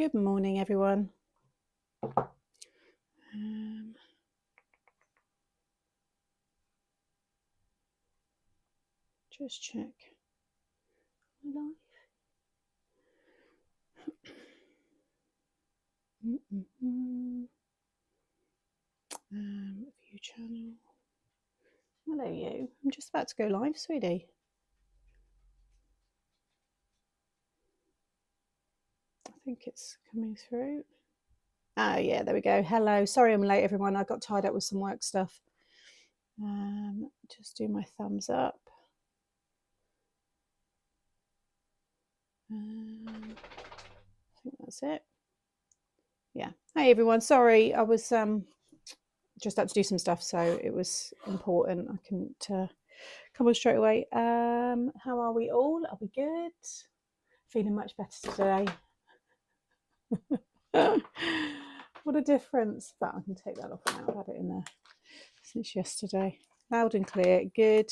Good morning, everyone. Just check my live. View channel. Hello, you. I'm just about to go live, sweetie. I think it's coming through. Ah, yeah, there we go. Hello. Sorry I'm late, everyone. I got tied up with some work stuff. Just do my thumbs up. I think that's it. Yeah. Hey, everyone. Sorry, I was just had to do some stuff, so it was important. I couldn't come on straight away. How are we all? Are we good? Feeling much better today. What a difference. But I can take that off now. I've had it in there since yesterday. Loud and clear. Good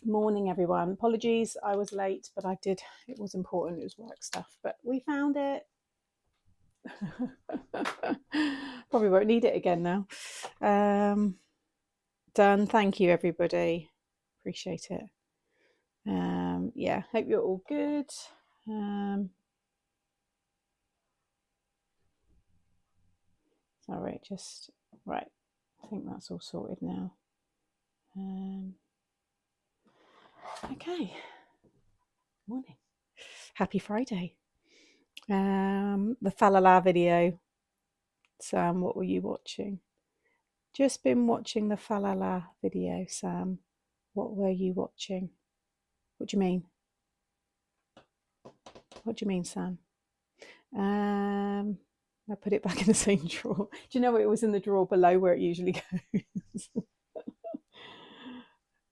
morning, everyone. Apologies, I was late, but I did. It was important. It was work stuff, but we found it. Probably won't need it again now. Done. Thank you, everybody. Appreciate it. Yeah, hope you're all good. Sorry, just right. I think that's all sorted now. Okay. Morning. Happy Friday. The Falala video. Sam, what were you watching? Just been watching the Falala video, Sam. What were you watching? What do you mean? What do you mean, Sam? I put it back in the same drawer. Do you know what? It was in the drawer below where it usually goes.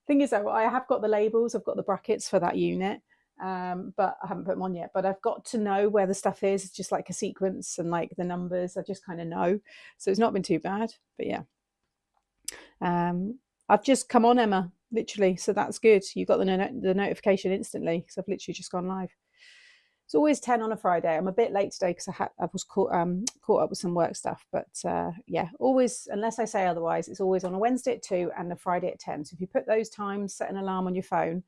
Thing is, though, I have got the labels. I've got the brackets for that unit, but I haven't put them on yet. But I've got to know where the stuff is. It's just like a sequence and like the numbers. I just kind of know. So it's not been too bad. But yeah. I've just come on, Emma, literally. So that's good. You got the notification instantly because I've literally just gone live. It's always 10 on a Friday. I'm a bit late today because I was caught up with some work stuff. But yeah, always, unless I say otherwise, it's always on a Wednesday at 2 and a Friday at 10. So if you put those times, set an alarm on your phone,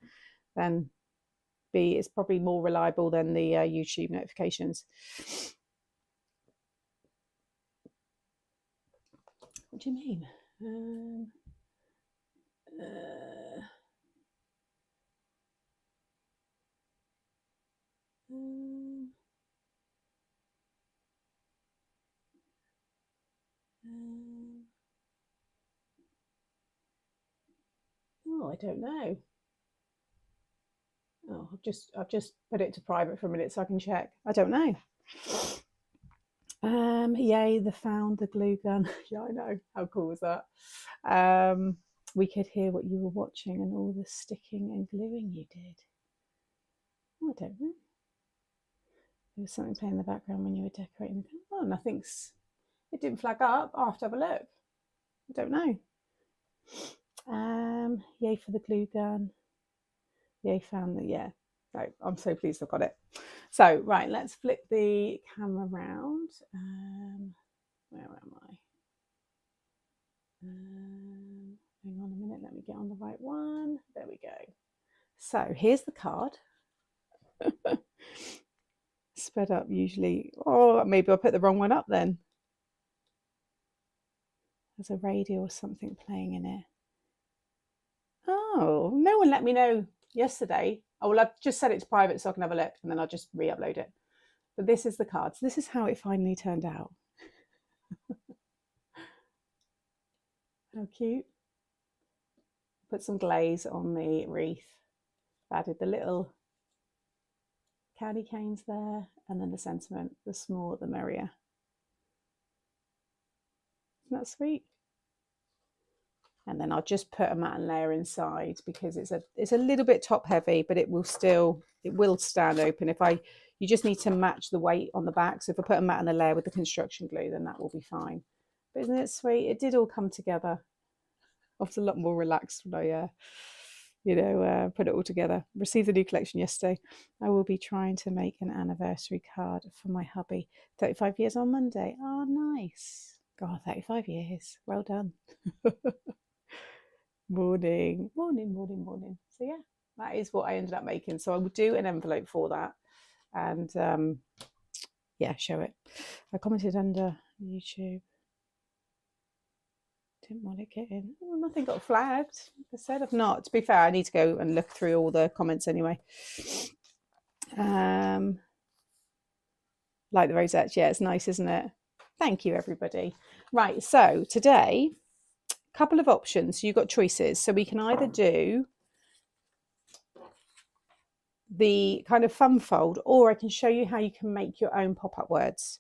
then it's probably more reliable than the YouTube notifications. What do you mean? Oh, I don't know. Oh, I've just put it to private for a minute so I can check. I don't know. Yay, found the glue gun. Yeah, I know. How cool was that? We could hear what you were watching and all the sticking and gluing you did. Oh, I don't know. There was something playing in the background when you were decorating. Oh, nothing's. It didn't flag up. I'll have to have a look. I don't know. Yay for the glue gun. Yay, found the, yeah. No, I'm so pleased I've got it. So, right, let's flip the camera around. Where am I? Hang on a minute, let me get on the right one. There we go. So here's the card. Sped up usually. Oh, maybe I put the wrong one up then. There's a radio or something playing in it. Oh, no one let me know yesterday. Oh, well, I've just set it to private so I can have a look and then I'll just re-upload it. But this is the card. So this is how it finally turned out. How cute. Put some glaze on the wreath. Added the little candy canes there and then the sentiment, the smaller the merrier. Isn't that sweet? And then I'll just put a matte layer inside because it's a little bit top heavy, but it will stand open. You just need to match the weight on the back. So if I put a matte and a layer with the construction glue, then that will be fine. But isn't it sweet? It did all come together. I was a lot more relaxed when I put it all together. Received the new collection yesterday. I will be trying to make an anniversary card for my hubby. 35 years on Monday. Oh, nice. God, 35 years. Well done. Morning. So yeah, that is what I ended up making. So I will do an envelope for that and yeah, show it. I commented under YouTube. Didn't want to get in. Oh, nothing got flagged. I said if not. To be fair, I need to go and look through all the comments anyway. Like the rosettes, yeah, it's nice, isn't it? Thank you, everybody. Right, so today, a couple of options. You've got choices. So we can either do the kind of fun fold, or I can show you how you can make your own pop-up words.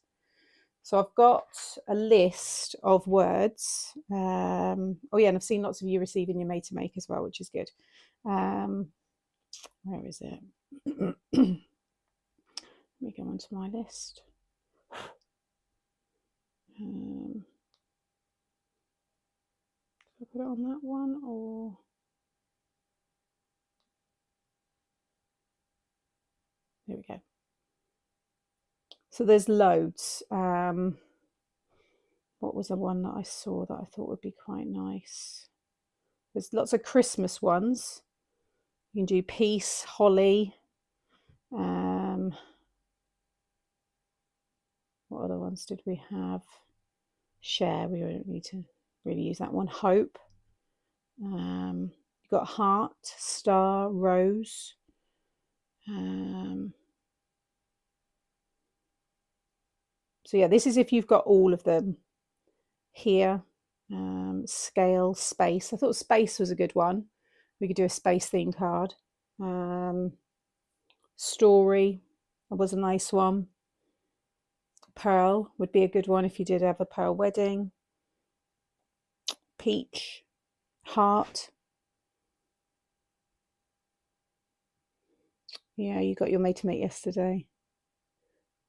So I've got a list of words. Oh yeah, and I've seen lots of you receiving your Made to Make as well, which is good. Where is it? Let me go onto my list. Should I put it on that one or? There we go. So there's loads. What was the one that I saw that I thought would be quite nice? There's lots of Christmas ones. You can do peace, holly. What other ones did we have? Share. We don't need to really use that one. Hope. You've got heart, star, rose. So yeah, this is if you've got all of them here. Scale, space. I thought space was a good one. We could do a space theme card. Story was a nice one. Pearl would be a good one if you did have a pearl wedding. Peach, heart. Yeah, you got your Made to Make yesterday.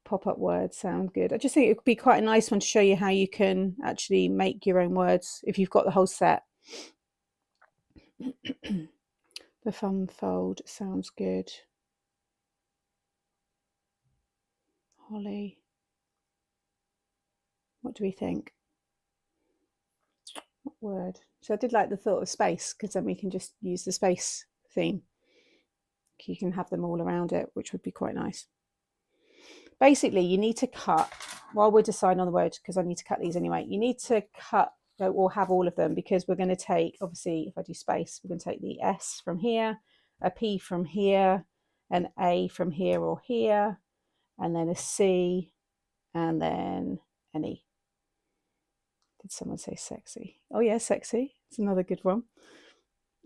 Pop-up words sound good. I just think it would be quite a nice one to show you how you can actually make your own words if you've got the whole set. The fun fold sounds good. Holly. What do we think? What word? So I did like the thought of space, because then we can just use the space theme. You can have them all around it, which would be quite nice. Basically, you need to cut, while we're deciding on the word, because I need to cut these anyway, you need to cut or have all of them, because we're going to take, obviously, if I do space, we're going to take the S from here, a P from here, an A from here or here, and then a C, and then an E. Did someone say sexy? Oh yeah, sexy. It's another good one.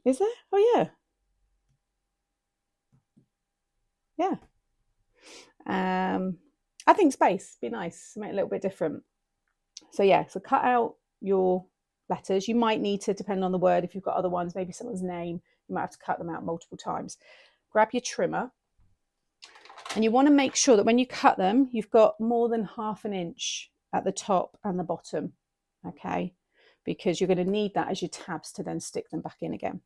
Is there? Oh yeah. Yeah. I think space would be nice, make it a little bit different. So yeah, so cut out your letters. You might need to, depend on the word, if you've got other ones, maybe someone's name, you might have to cut them out multiple times. Grab your trimmer, and you want to make sure that when you cut them, you've got more than 1/2 inch at the top and the bottom, okay? Because you're going to need that as your tabs to then stick them back in again.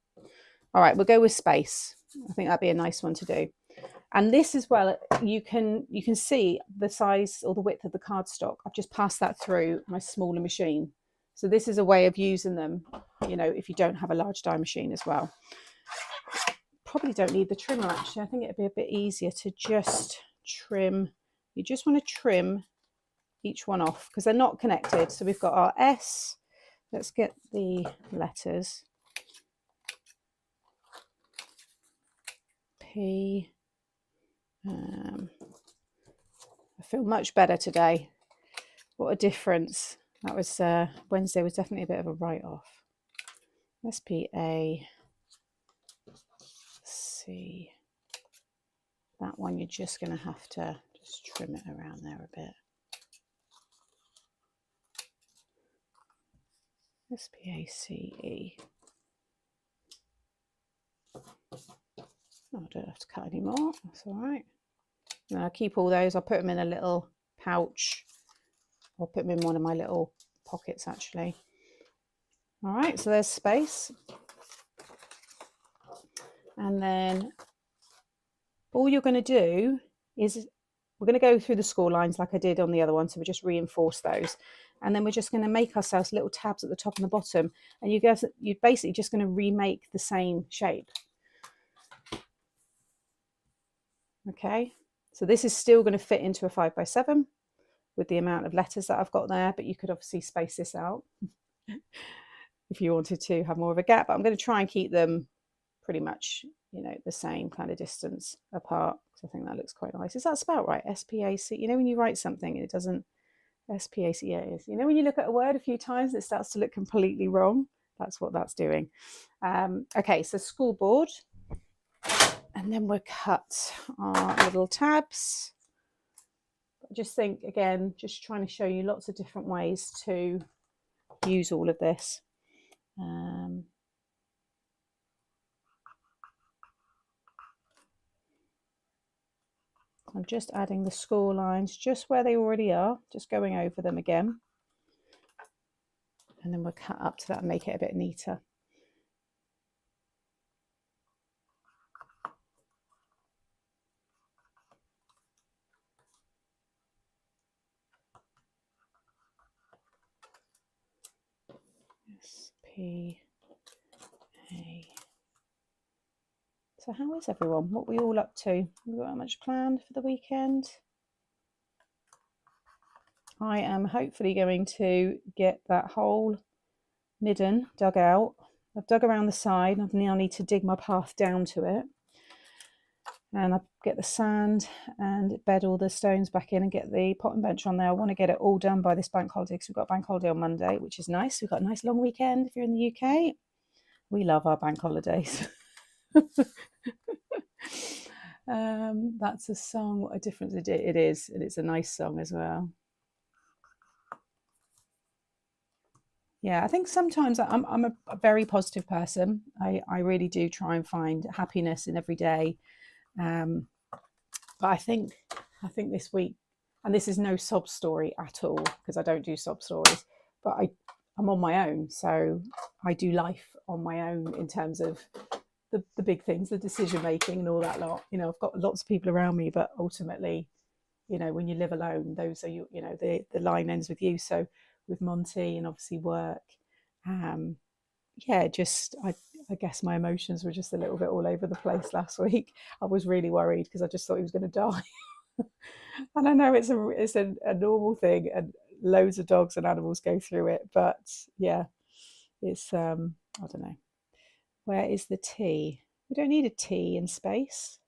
All right, we'll go with space. I think that'd be a nice one to do. And this as well, you can see the size or the width of the cardstock. I've just passed that through my smaller machine. So this is a way of using them, if you don't have a large die machine as well. Probably don't need the trimmer, actually. I think it'd be a bit easier to just trim. You just want to trim each one off because they're not connected. So we've got our S. Let's get the letters. P. I feel much better today. What a difference. That was Wednesday was definitely a bit of a write-off. S-P-A. C. That one you're just going to have to just trim it around there a bit. S-P-A-C-E. Oh, I don't have to cut any more. That's all right. And I'll keep all those. I'll put them in a little pouch. I'll put them in one of my little pockets, actually. All right, so there's space. And then all you're going to do is we're going to go through the score lines like I did on the other one. So we just reinforce those. And then we're just going to make ourselves little tabs at the top and the bottom. And you're basically just going to remake the same shape. Okay, so this is still going to fit into a 5x7 with the amount of letters that I've got there, but you could obviously space this out if you wanted to have more of a gap. But I'm going to try and keep them pretty much, you know, the same kind of distance apart, because I think that looks quite nice. Is that spelled right? SPAC. You know, when you write something and it doesn't, SPAC, yeah, it is. You know, when you look at a word a few times and it starts to look completely wrong, that's what that's doing. Okay, so scoreboard. And then we'll cut our little tabs. I just think, again, just trying to show you lots of different ways to use all of this. I'm just adding the score lines just where they already are, just going over them again. And then we'll cut up to that and make it a bit neater. SPA. So how is everyone? What are we all up to? We've got much planned for the weekend? I am hopefully going to get that whole midden dug out. I've dug around the side. I now need to dig my path down to it. And I get the sand and bed all the stones back in and get the potting bench on there. I want to get it all done by this bank holiday, because we've got a bank holiday on Monday, which is nice. We've got a nice long weekend if you're in the UK. We love our bank holidays. That's a song. What a difference it is. And it's a nice song as well. Yeah, I think sometimes I'm a very positive person. I really do try and find happiness in every day. But I think this week, and this is no sob story at all, because I don't do sob stories, but I'm on my own. So I do life on my own in terms of the big things, the decision making and all that lot. You know, I've got lots of people around me, but ultimately, you know, when you live alone, those are you know, the line ends with you. So with Monty and obviously work, yeah, just I guess my emotions were just a little bit all over the place last week. I was really worried because I just thought he was going to die. And I know it's a normal thing, and loads of dogs and animals go through it, but yeah, it's I don't know. Where is the T? We don't need a T in space.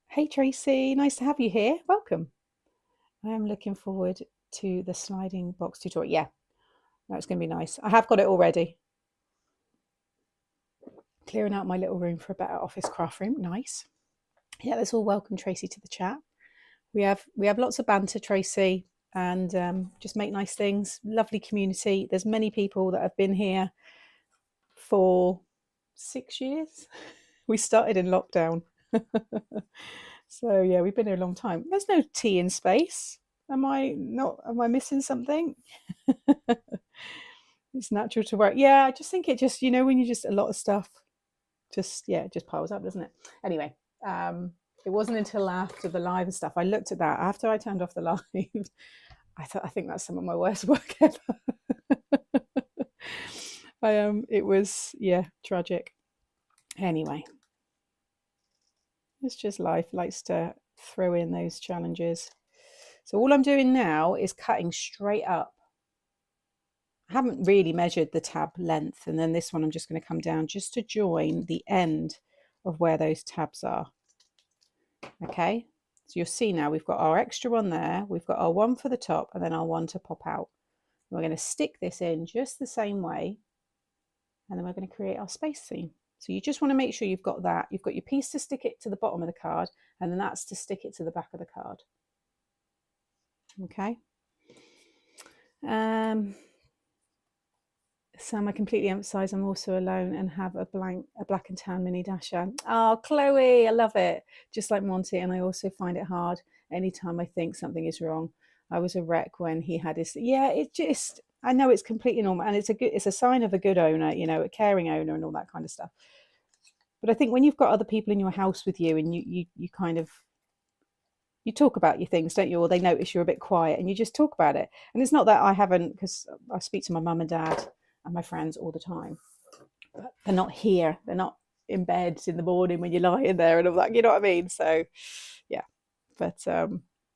Hey Tracy, nice to have you here. Welcome. I am looking forward to the sliding box tutorial. Yeah, that's going to be nice. I have got it already. Clearing out my little room for a better office craft room. Nice. Yeah, let's all welcome Tracy to the chat. We have lots of banter, Tracy, and just make nice things. Lovely community. There's many people that have been here for 6 years. We started in lockdown. So yeah, we've been here a long time. There's no T in space. Am I missing something? It's natural to work. Yeah, I just think it just, you know, when you just a lot of stuff just piles up, doesn't it? Anyway, it wasn't until after the live and stuff I looked at that after I turned off the live. I think that's some of my worst work ever. It was, yeah, tragic. Anyway, it's just life, likes to throw in those challenges. So all I'm doing now is cutting straight up. I haven't really measured the tab length, and then this one I'm just going to come down just to join the end of where those tabs are. Okay, so you'll see now we've got our extra one there, we've got our one for the top, and then our one to pop out. We're going to stick this in just the same way, and then we're going to create our space seam. So you just want to make sure you've got that. You've got your piece to stick it to the bottom of the card, and then that's to stick it to the back of the card. Okay. Sam, I completely emphasise I'm also alone and have a black and tan mini dasher. Oh, Chloe, I love it. Just like Monty, and I also find it hard anytime I think something is wrong. I was a wreck when he had his, yeah, it just, I know it's completely normal, and it's a sign of a good owner, you know, a caring owner and all that kind of stuff. But I think when you've got other people in your house with you, and you kind of, you talk about your things, don't you? Or they notice you're a bit quiet and you just talk about it. And it's not that I haven't, because I speak to my mum and dad and my friends all the time, but they're not here. They're not in bed in the morning when you're lying there and all that. You know what I mean? So, yeah. But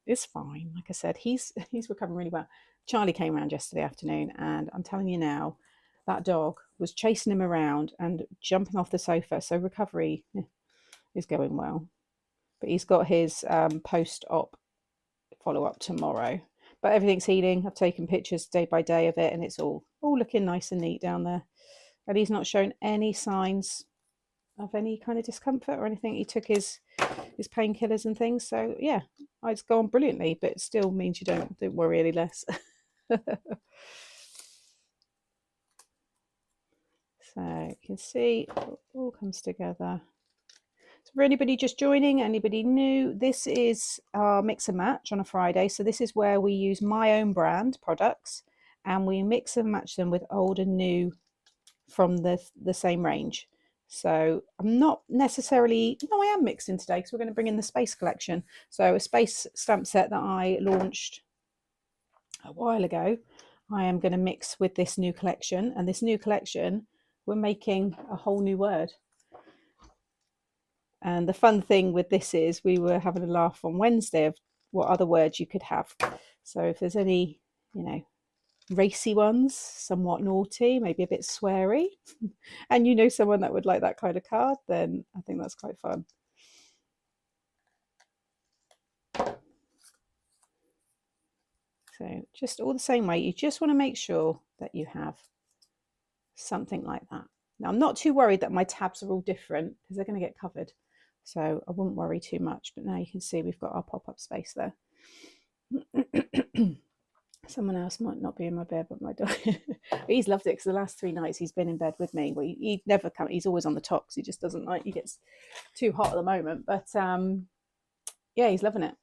it's fine. Like I said, he's recovering really well. Charlie came around yesterday afternoon, and I'm telling you now, that dog was chasing him around and jumping off the sofa. So recovery is going well. But he's got his post-op follow-up tomorrow. But everything's healing. I've taken pictures day by day of it, and it's all looking nice and neat down there. And he's not shown any signs of any kind of discomfort or anything. He took his painkillers and things. So yeah, it's gone brilliantly, but it still means you don't worry any less. So you can see it all comes together. So for anybody just joining, anybody new, this is our mix and match on a Friday. So this is where we use my own brand products, and we mix and match them with old and new from the same range. So I'm not necessarily, no, I am mixing today because we're going to bring in the Space collection. So a Space stamp set that I launched a while ago, I am going to mix with this new collection. And this new collection, we're making a whole new word. And the fun thing with this is we were having a laugh on Wednesday of what other words you could have. So if there's any, you know, racy ones, somewhat naughty, maybe a bit sweary, and you know someone that would like that kind of card, then I think that's quite fun. So just all the same way, you just want to make sure that you have something like that. Now, I'm not too worried that my tabs are all different because they're going to get covered. So I wouldn't worry too much. But now you can see we've got our pop-up space there. Someone else might not be in my bed, but my dog. He's loved it because the last 3 nights he's been in bed with me. Well, he never comes. He's always on the top because he just doesn't like. He gets too hot at the moment. But yeah, he's loving it.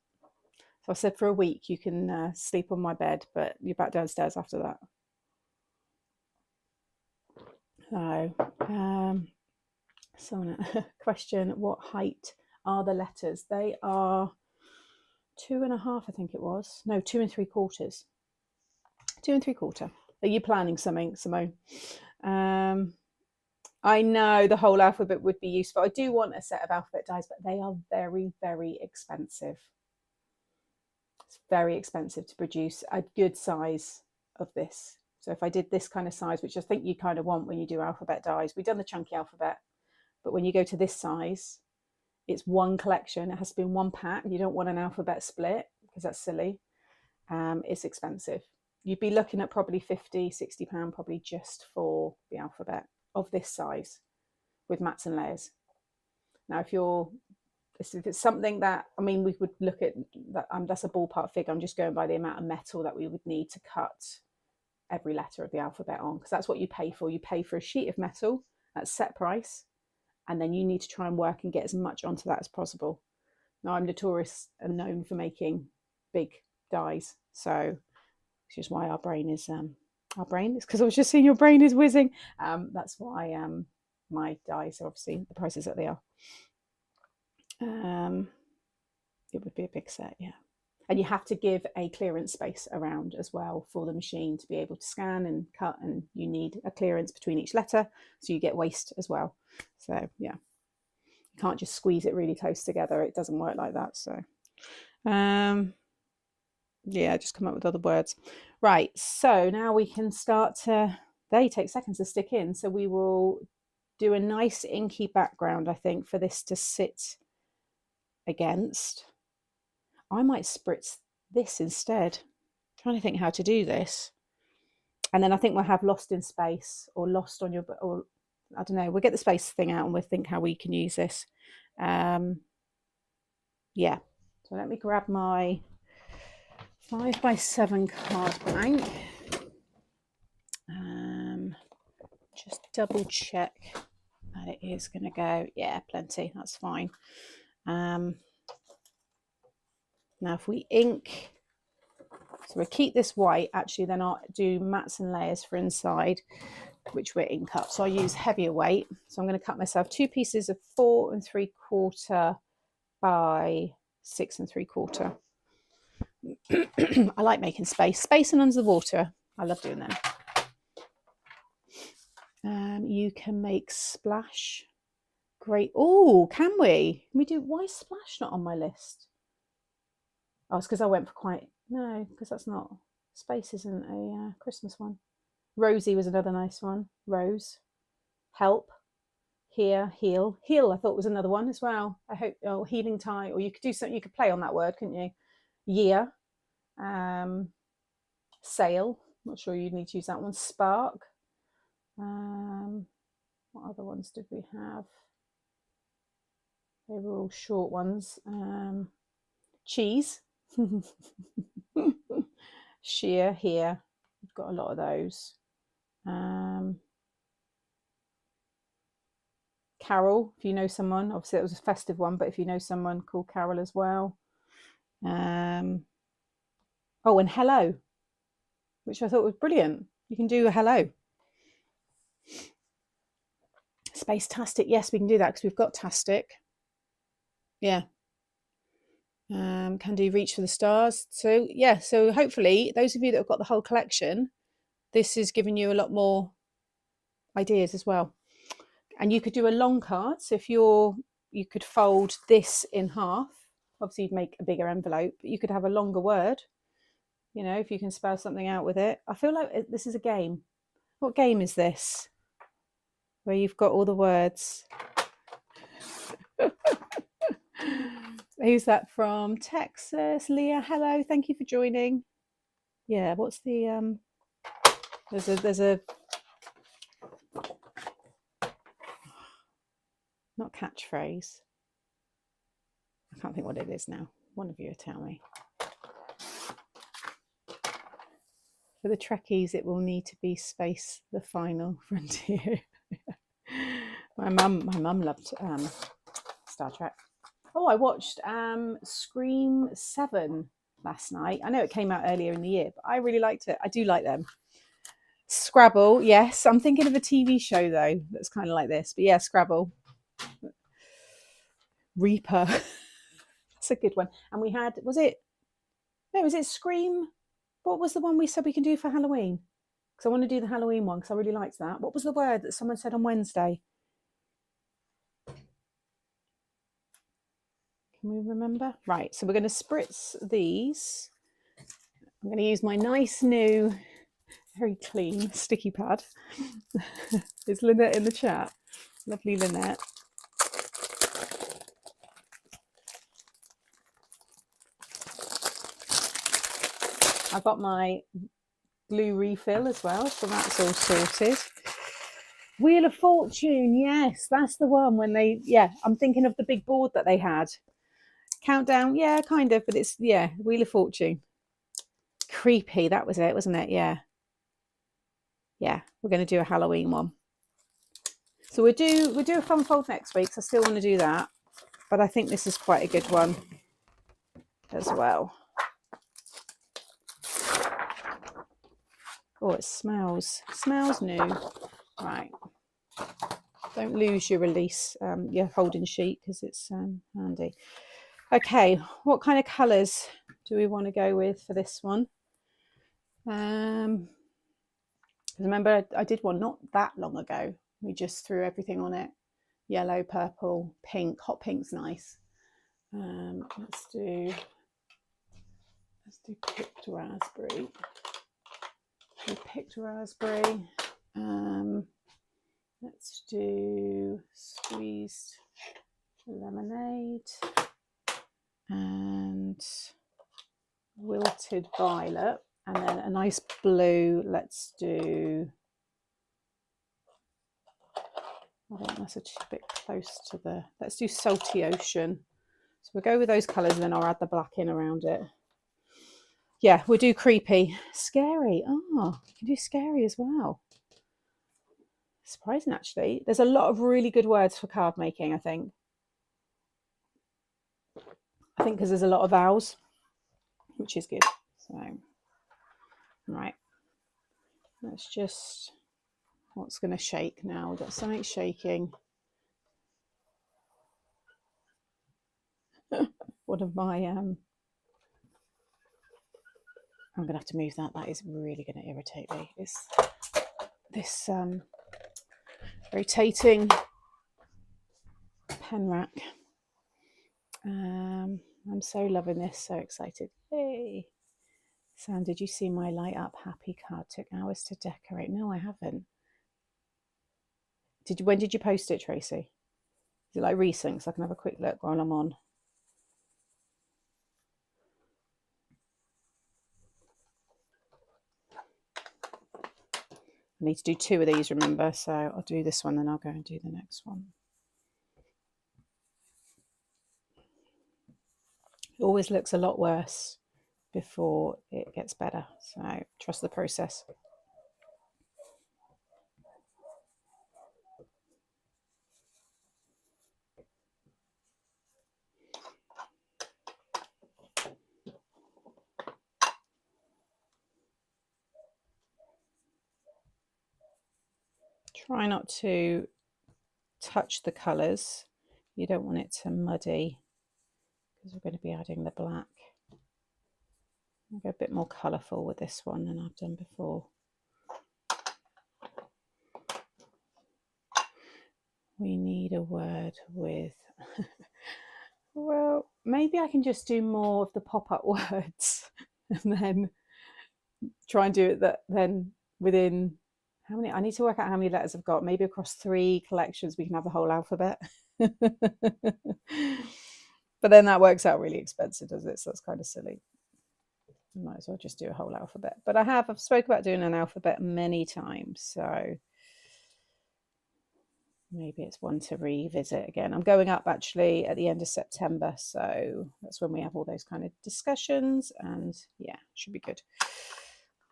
So I said for a week you can sleep on my bed, but you're back downstairs after that. So, someone question: what height are the letters? They are 2.5, I think it was. No, 2 3/4. 2 3/4. Are you planning something, Simone? I know the whole alphabet would be useful. I do want a set of alphabet dies, but they are very, very expensive. It's very expensive to produce a good size of this. So if I did this kind of size, which I think you kind of want when you do alphabet dies, we've done the chunky alphabet, but when you go to this size, it's one collection. It has to be in one pack. You don't want an alphabet split because that's silly. It's expensive. You'd be looking at probably £50-60 probably just for the alphabet of this size with mats and layers. Now, if it's something that, I mean, we would look at that. That's a ballpark figure. I'm just going by the amount of metal that we would need to cut every letter of the alphabet on, because that's what you pay for. You pay for a sheet of metal at set price, and then you need to try and work and get as much onto that as possible. Now, I'm notorious and known for making big dies, so which is why our brain is because I was just seeing your brain is whizzing. That's why my dies are obviously the prices that they are. It would be a big set, yeah. And you have to give a clearance space around as well for the machine to be able to scan and cut, and you need a clearance between each letter so you get waste as well. So yeah, you can't just squeeze it really close together. It doesn't work like that. So yeah, just come up with other words. Right, so now we can start to, they take seconds to stick in, so we will do a nice inky background, I think, for this to sit against. I might spritz this instead. I'm trying to think how to do this. And then I think we'll have lost in space or lost on your, or I don't know, we'll get the space thing out and we'll think how we can use this. Yeah, so let me grab my 5x7 card blank. Just double check that it is going to go. Yeah, plenty. That's fine. Now, if we ink So we'll keep this white. Actually, then I'll do mats and layers for inside, which we're ink up. So I'll use heavier weight. So I'm going to cut myself 2 pieces of 4 3/4 by 6 3/4. I like making space and under the water. I love doing them. You can make splash. Great. Oh, can we? Can we do? Why is splash not on my list? Oh, it's because I went for quite. No, because that's not. Space isn't a Christmas one. Rosie was another nice one. Rose. Help. Here. Heal. Heal, I thought was another one as well. I hope. Oh, healing tie. Or you could do something. You could play on that word, couldn't you? Year. Sail. Not sure you'd need to use that one. Spark. What other ones did we have? They were all short ones. Cheese. Sheer here. We've got a lot of those. Carol, if you know someone. Obviously, it was a festive one, but if you know someone, call Carol as well. Oh, and hello, which I thought was brilliant. You can do a hello. Space-tastic. Yes, we can do that because we've got tastic. Yeah. Can do reach for the stars. So yeah, so hopefully those of you that have got the whole collection, this is giving you a lot more ideas as well. And you could do a long card. So if you could fold this in half, obviously you'd make a bigger envelope, but you could have a longer word, you know, if you can spell something out with it. I feel like this is a game. What game is this? Where you've got all the words. Who's that from? Texas. Leah, hello, thank you for joining. Yeah, what's the there's a not catchphrase. I can't think what it is now. One of you will tell me. For the Trekkies, it will need to be space, the final frontier. my mum loved Star Trek. Oh, I watched Scream 7 last night. I know it came out earlier in the year, but I really liked it. I do like them. Scrabble, yes. I'm thinking of a TV show though that's kind of like this, but yeah, Scrabble. Reaper. That's a good one. And we had, was it Scream? What was the one we said we can do for Halloween? Because I want to do the Halloween one because I really liked that. What was the word that someone said on Wednesday? Can we remember? Right, so we're going to spritz these. I'm going to use my nice new, very clean sticky pad. Is Lynette in the chat? Lovely Lynette. I got my glue refill as well, so that's all sorted. Wheel of Fortune, yes, that's the one when they, yeah, I'm thinking of the big board that they had. Countdown, yeah, kind of, but it's, yeah, Wheel of Fortune. Creepy, that was it, wasn't it? Yeah. Yeah, we're going to do a Halloween one. So we'll do a fun fold next week, so I still want to do that. But I think this is quite a good one as well. Oh, it smells new. Right. Don't lose your release, your holding sheet, because it's handy. Okay, what kind of colours do we want to go with for this one? Remember, I did one not that long ago. We just threw everything on it. Yellow, purple, pink. Hot pink's nice. Let's do picked raspberry. Picked raspberry. Let's do squeezed lemonade and wilted violet, and then a nice blue. Let's do, I think that's a bit close to the, let's do salty ocean. So we'll go with those colours and then I'll add the black in around it. Yeah, we'll do creepy. Scary. Oh, you can do scary as well. Surprising, actually. There's a lot of really good words for card making, I think. Because there's a lot of vowels, which is good. So Right, let's just, what's going to shake now? We've got something shaking. One of my, I'm going to have to move that. That is really going to irritate me. It's this rotating pen rack. I'm so loving this, so excited. Yay. Sam, did you see my light up happy card? Took hours to decorate. No, I haven't. When did you post it, Tracy? Is it like recent? So I can have a quick look while I'm on. I need to do 2 of these, remember? So I'll do this one, then I'll go and do the next one. It always looks a lot worse before it gets better. So trust the process. Try not to touch the colours. You don't want it to muddy because we're going to be adding the black. I'll go a bit more colourful with this one than I've done before. We need a word with, well, maybe I can just do more of the pop-up words and then try and do it that then within, how many, I need to work out how many letters I've got. Maybe across 3 collections we can have the whole alphabet. But then that works out really expensive, does it? So that's kind of silly. Might as well just do a whole alphabet. But I've spoke about doing an alphabet many times, so maybe it's one to revisit again. I'm going up actually at the end of September, so that's when we have all those kind of discussions, and yeah, should be good.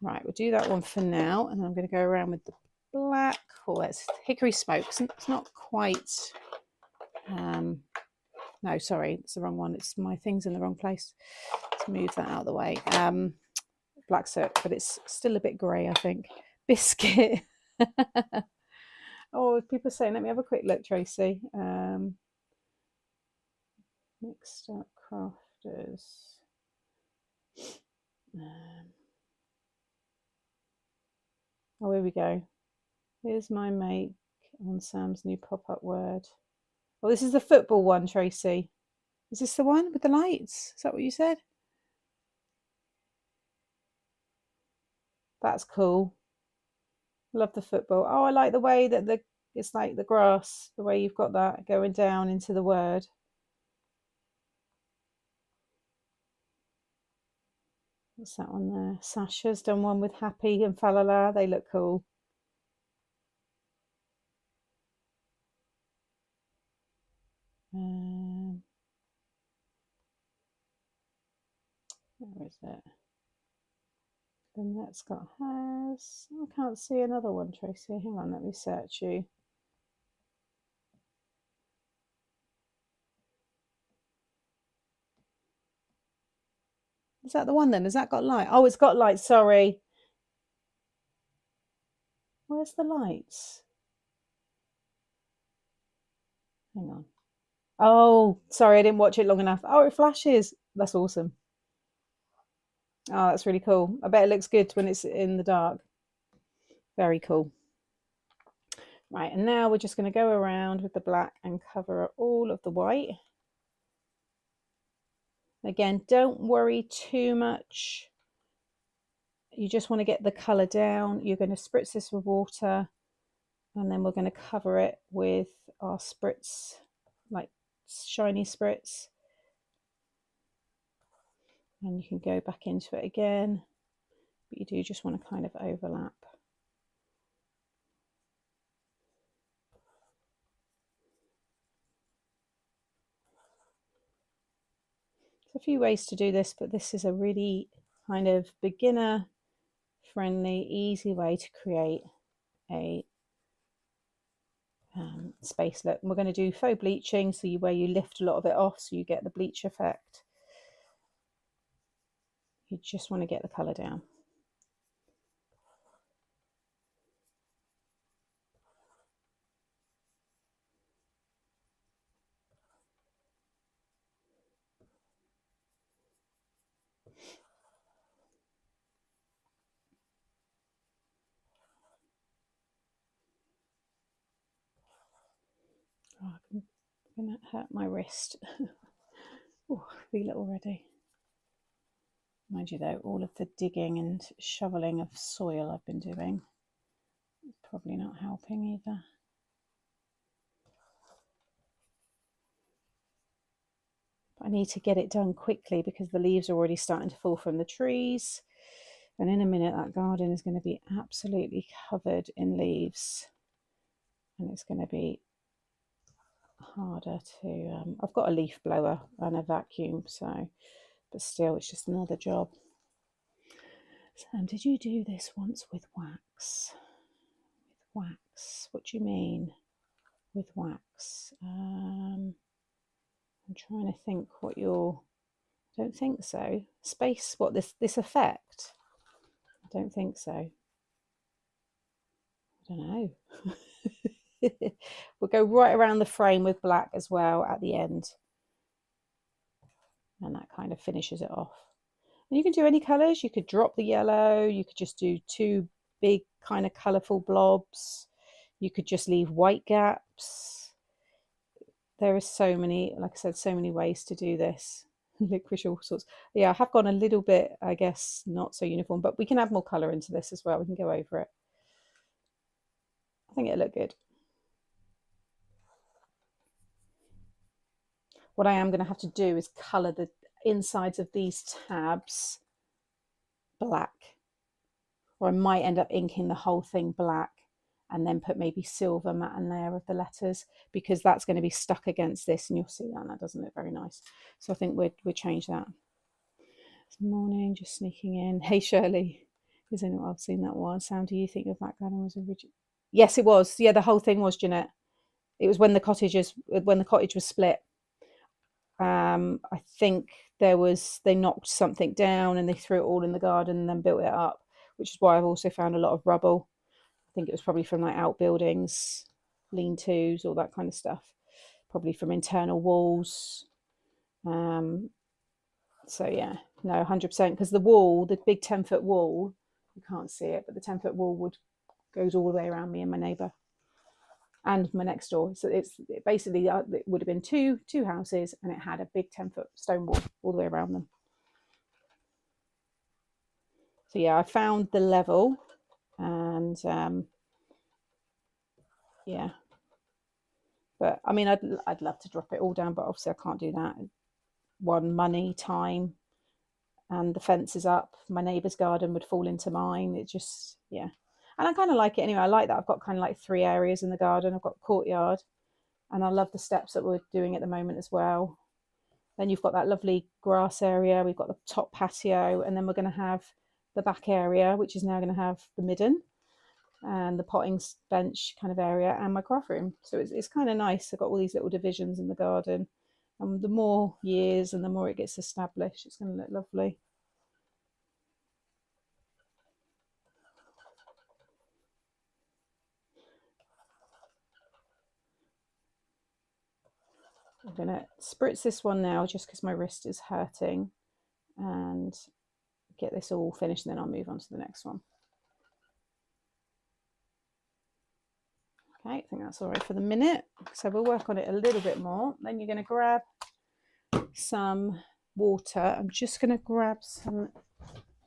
Right, we'll do that one for now, and I'm going to go around with the black. Oh, it's hickory smoke. It's not quite, no, sorry, it's the wrong one. It's my thing's in the wrong place. Let's move that out of the way. Black soot, but it's still a bit grey, I think. Biscuit. Oh, people are saying, let me have a quick look, Tracy. Mixed up crafters. Oh, here we go. Here's my make on Sam's new pop-up word. Oh, this is the football one, Tracy. Is this the one with the lights? Is that what you said? That's cool. Love the football. Oh, I like the way that it's like the grass, the way you've got that going down into the word. What's that one there? Sasha's done one with happy and falala. They look cool. Where is it? Then that's got has. I can't see another one, Tracy. Hang on, let me search you. Is that the one then? Has that got light? Oh, it's got light. Sorry. Where's the lights? Hang on. Oh, sorry, I didn't watch it long enough. Oh, it flashes. That's awesome. Oh, that's really cool. I bet it looks good when it's in the dark. Very cool. Right, and now we're just going to go around with the black and cover all of the white. Again, don't worry too much. You just want to get the colour down. You're going to spritz this with water, and then we're going to cover it with our spritz, like shiny spritz. And you can go back into it again, but you do just want to kind of overlap. There's a few ways to do this, but this is a really kind of beginner friendly, easy way to create a space look. And we're going to do faux bleaching, so where you lift a lot of it off so you get the bleach effect. You just want to get the colour down. God, I'm going to hurt my wrist. Oh, I feel it already. Mind you though, all of the digging and shoveling of soil I've been doing is probably not helping either. But I need to get it done quickly because the leaves are already starting to fall from the trees. And in a minute, that garden is going to be absolutely covered in leaves. And it's going to be harder to... I've got a leaf blower and a vacuum, so... But still, it's just another job. Sam, did you do this once with wax? With wax? What do you mean with wax? I'm trying to think what you're... I don't think so. Space, what, this effect? I don't think so. I don't know. We'll go right around the frame with black as well at the end. And that kind of finishes it off. And you can do any colours. You could drop the yellow. You could just do two big kind of colourful blobs. You could just leave white gaps. There are so many, like I said, so many ways to do this. Licorice, all sorts. Yeah, I have gone a little bit, I guess, not so uniform, but we can add more colour into this as well. We can go over it. I think it'll look good. What I am going to have to do is colour the insides of these tabs black. Or I might end up inking the whole thing black and then put maybe silver matte and layer of the letters, because that's going to be stuck against this, and you'll see that doesn't look very nice. So I think we'll change that. This morning, just sneaking in. Hey Shirley, is anyone else seen that one? Sam, do you think your back garden was original? Yes, it was. Yeah, the whole thing was, Jeanette. It was when the cottage was split. I think they knocked something down and they threw it all in the garden and then built it up, which is why I've also found a lot of rubble. I think it was probably from like outbuildings, lean-tos, all that kind of stuff. Probably from internal walls. So yeah, no, 100%, because the wall, the big 10-foot wall, you can't see it, but the 10-foot wall goes all the way around me and my neighbour and my next door. So it basically it would have been two houses, and it had a big 10-foot stone wall all the way around them. So yeah, I found the level, and yeah, but I mean, I'd love to drop it all down, but obviously I can't do that. One, money, time, and the fence is up. My neighbour's garden would fall into mine. It just, yeah. And I kind of like it anyway. I like that I've got kind of like 3 areas in the garden. I've got a courtyard, and I love the steps that we're doing at the moment as well. Then you've got that lovely grass area. We've got the top patio, and then we're going to have the back area, which is now going to have the midden and the potting bench kind of area and my craft room. So it's kind of nice. I've got all these little divisions in the garden, and the more years and the more it gets established, it's going to look lovely. I'm going to spritz this one now just because my wrist is hurting, and get this all finished, and then I'll move on to the next one. Okay, I think that's all right for the minute. So we'll work on it a little bit more. Then you're going to grab some water. I'm just going to grab some,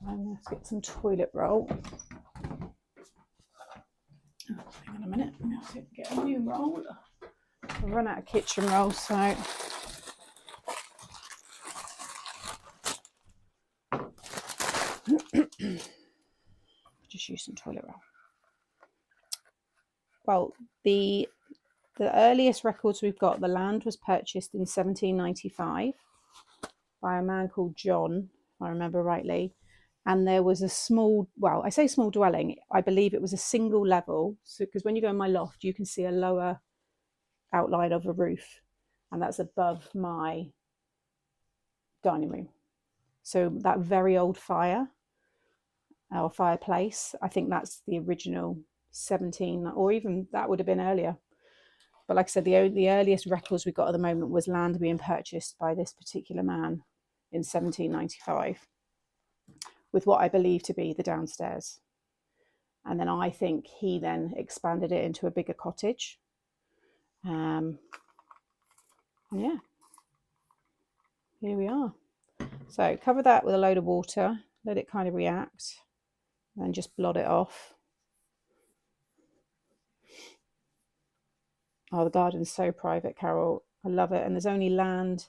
I'm going to get some toilet roll. Oh, hang on a minute, I'm going to have to get a new roll. I've run out of kitchen roll, so just use some toilet roll. Well, the earliest records we've got, the land was purchased in 1795 by a man called John, if I remember rightly. And there was a small, well, I say small dwelling, I believe it was a single level. So, because when you go in my loft, you can see a lower outline of a roof, and that's above my dining room. So that very old fire, or fireplace, I think that's the original 17, or even that would have been earlier. But like I said, the earliest records we've got at the moment was land being purchased by this particular man in 1795 with what I believe to be the downstairs. And then I think he then expanded it into a bigger cottage. Yeah, here we are. So cover that with a load of water, let it kind of react, and just blot it off. Oh, the garden's so private, Carol. I love it. And there's only land,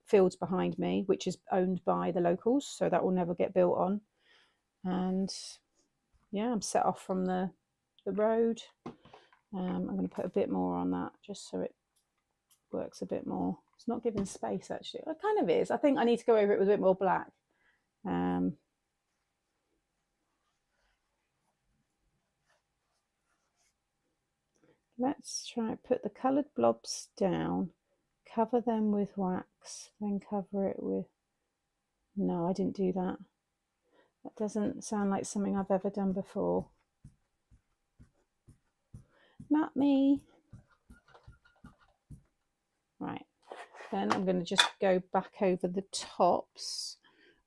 fields behind me, which is owned by the locals, so that will never get built on. And yeah, I'm set off from the road. I'm going to put a bit more on that just so it works a bit more. It's not giving space, actually. It kind of is. I think I need to go over it with a bit more black. Let's try put the coloured blobs down, cover them with wax, then cover it with... No, I didn't do that. That doesn't sound like something I've ever done before. Not me. Right, then I'm going to just go back over the tops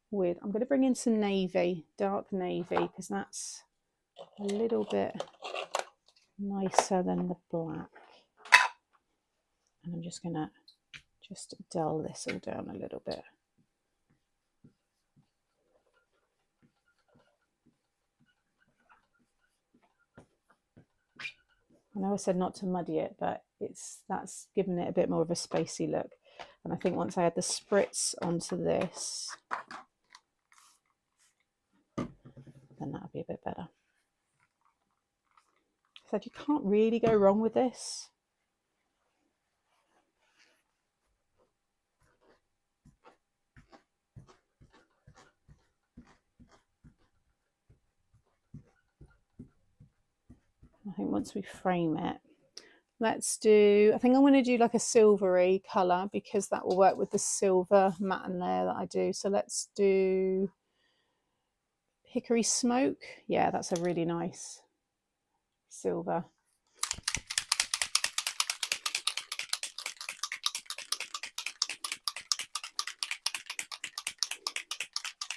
with... I'm going to bring in some navy, dark navy, because that's a little bit nicer than the black. And I'm just going to just dull this all down a little bit. I know I said not to muddy it, but that's given it a bit more of a spacey look. And I think once I add the spritz onto this, then that'll be a bit better. So you can't really go wrong with this. I think once we frame it, let's do, I think I'm going to do like a silvery colour because that will work with the silver matte layer that I do. So let's do hickory smoke. Yeah, that's a really nice silver.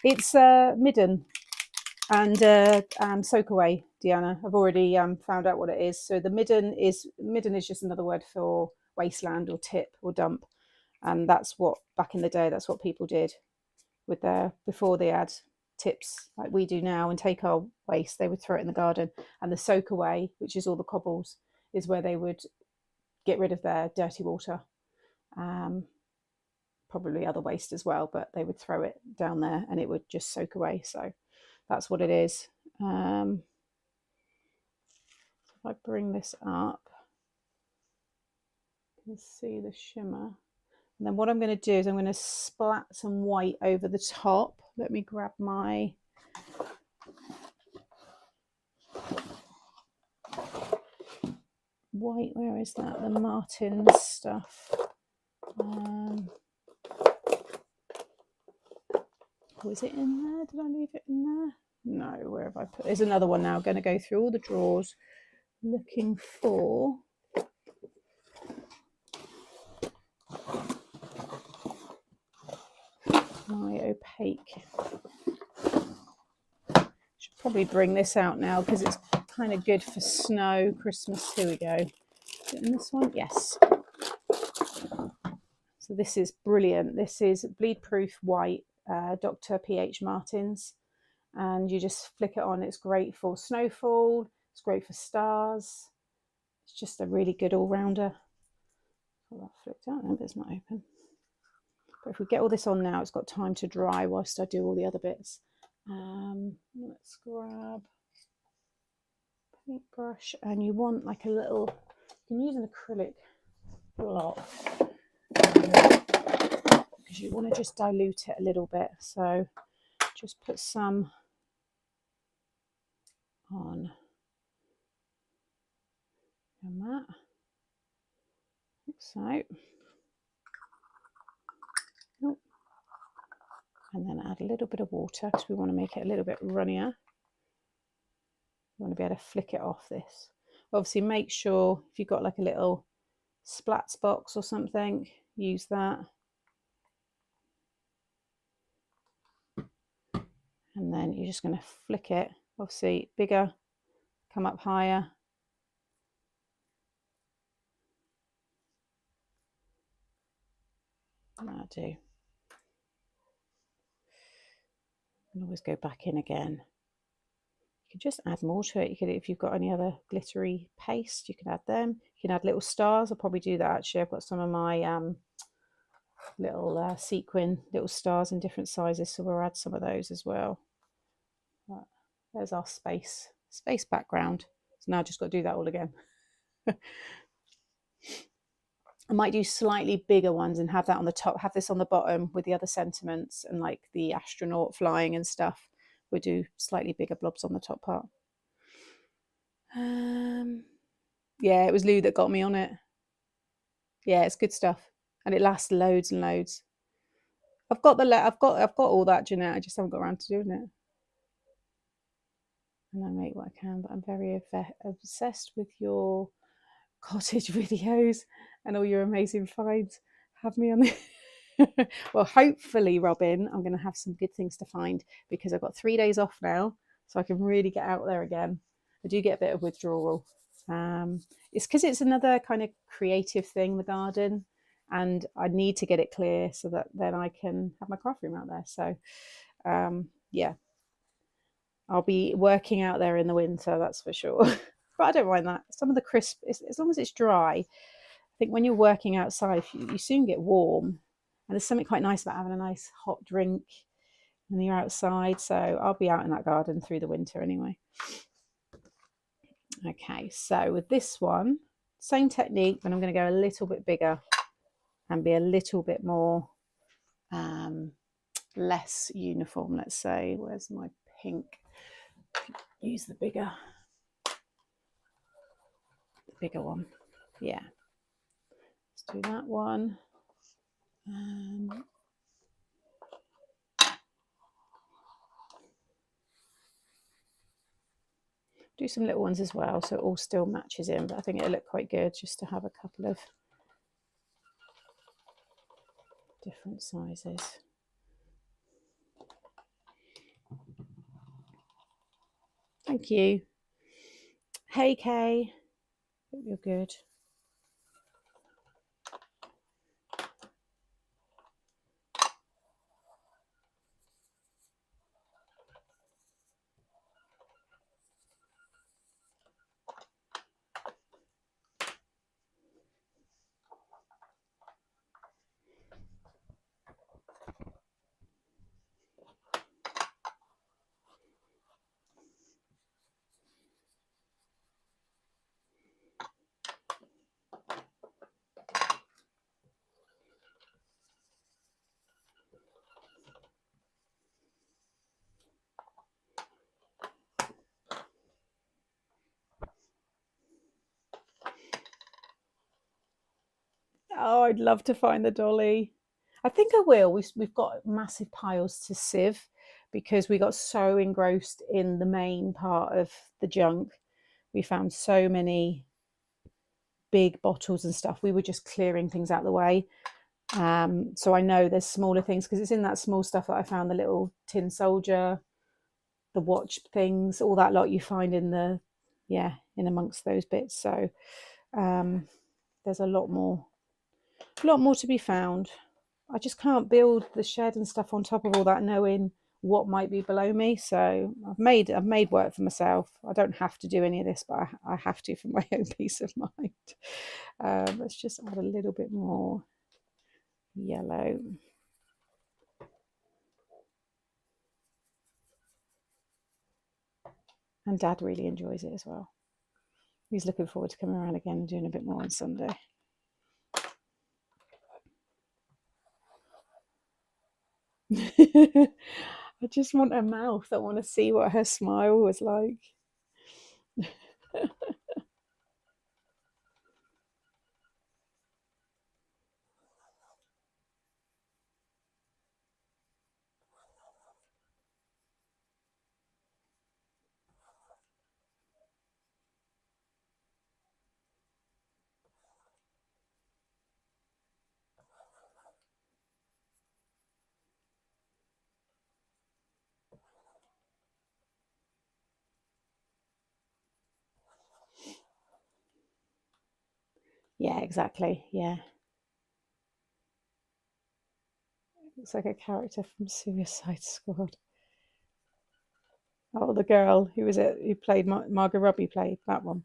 It's midden and soak away, Deanna. I've already found out what it is. So the midden is just another word for wasteland or tip or dump, and that's what back in the day, that's what people did with their, before they had tips like we do now and take our waste, they would throw it in the garden. And the soak away, which is all the cobbles, is where they would get rid of their dirty water, probably other waste as well, but they would throw it down there and it would just soak away. So that's what it is. If I bring this up, you can see the shimmer. And then what I'm going to do is I'm going to splat some white over the top. Let me grab my white. Where is that? The Martins stuff. Was it in there? Did I leave it in there? No, where have I put? There's another one now. I'm going to go through all the drawers looking for my opaque. Should probably bring this out now because it's kind of good for snow, Christmas. Here we go. Is it in this one? Yes. So this is brilliant. This is bleed proof white, Dr. PH Martins, and you just flick it on. It's great for snowfall. It's great for stars. It's just a really good all-rounder. Oh, that flicked out, but it's not open. But if we get all this on now, it's got time to dry whilst I do all the other bits. Let's grab a paintbrush, and you want like a little, you can use an acrylic block because you want to just dilute it a little bit. So just put some on that, like so. Oh. And then add a little bit of water because we want to make it a little bit runnier. You want to be able to flick it off this. Obviously make sure if you've got like a little splats box or something, use that. And then you're just going to flick it, obviously bigger, come up higher. That'll do. You can always go back in again. You can just add more to it. You could, if you've got any other glittery paste, you can add them. You can add little stars. I'll probably do that actually. I've got some of my little sequin little stars in different sizes, so we'll add some of those as well. But there's our space background. So now I've just got to do that all again. I might do slightly bigger ones and have that on the top, have this on the bottom with the other sentiments and like the astronaut flying and stuff. We'll do slightly bigger blobs on the top part. Yeah, it was Lou that got me on it. Yeah, it's good stuff, and it lasts loads and loads. I've got all that, Jeanette. I just haven't got around to doing it. And I make what I can, but I'm very obsessed with your cottage videos and all your amazing finds. Have me on the well, hopefully, Robin, I'm going to have some good things to find because I've got 3 days off now, so I can really get out there again. I do get a bit of withdrawal. It's because it's another kind of creative thing, the garden, and I need to get it clear so that then I can have my craft room out there. So yeah, I'll be working out there in the winter, that's for sure. But I don't mind that. Some of the crisp, as long as it's dry. I think when you're working outside, you soon get warm, and there's something quite nice about having a nice hot drink when you're outside. So I'll be out in that garden through the winter anyway. Okay, so with this one, same technique, but I'm going to go a little bit bigger and be a little bit more less uniform, let's say. Where's my pink? Use the bigger one. Yeah, let's do that one. Do some little ones as well, so it all still matches in, but I think it'll look quite good just to have a couple of different sizes. Thank you. Hey Kay, hope you're good. Oh, I'd love to find the dolly. I think I will. We've got massive piles to sieve because we got so engrossed in the main part of the junk. We found so many big bottles and stuff. We were just clearing things out of the way. So I know there's smaller things because it's in that small stuff that I found, the little tin soldier, the watch things, all that lot you find in the, in amongst those bits. So there's a lot more to be found. I just can't build the shed and stuff on top of all that, knowing what might be below me. So I've made work for myself. I don't have to do any of this, but I have to for my own peace of mind. Let's just add a little bit more yellow. And Dad really enjoys it as well. He's looking forward to coming around again and doing a bit more on Sunday. I just want a mouth. I want to see what her smile was like. Yeah, exactly. Yeah. Looks like a character from Suicide Squad. Oh, the girl, who was it? Who played Margot Robbie played that one.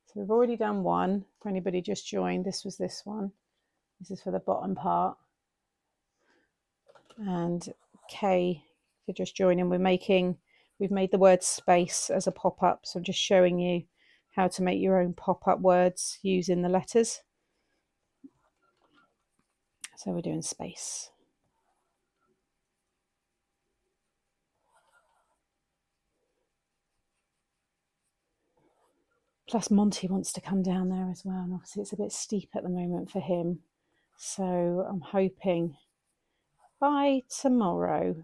So we've already done one. For anybody just joined, this was this one. This is for the bottom part. And K, if you're just joining, we've made the word space as a pop-up. So I'm just showing you how to make your own pop-up words using the letters. So we're doing space. Plus Monty wants to come down there as well. And obviously it's a bit steep at the moment for him. So I'm hoping by tomorrow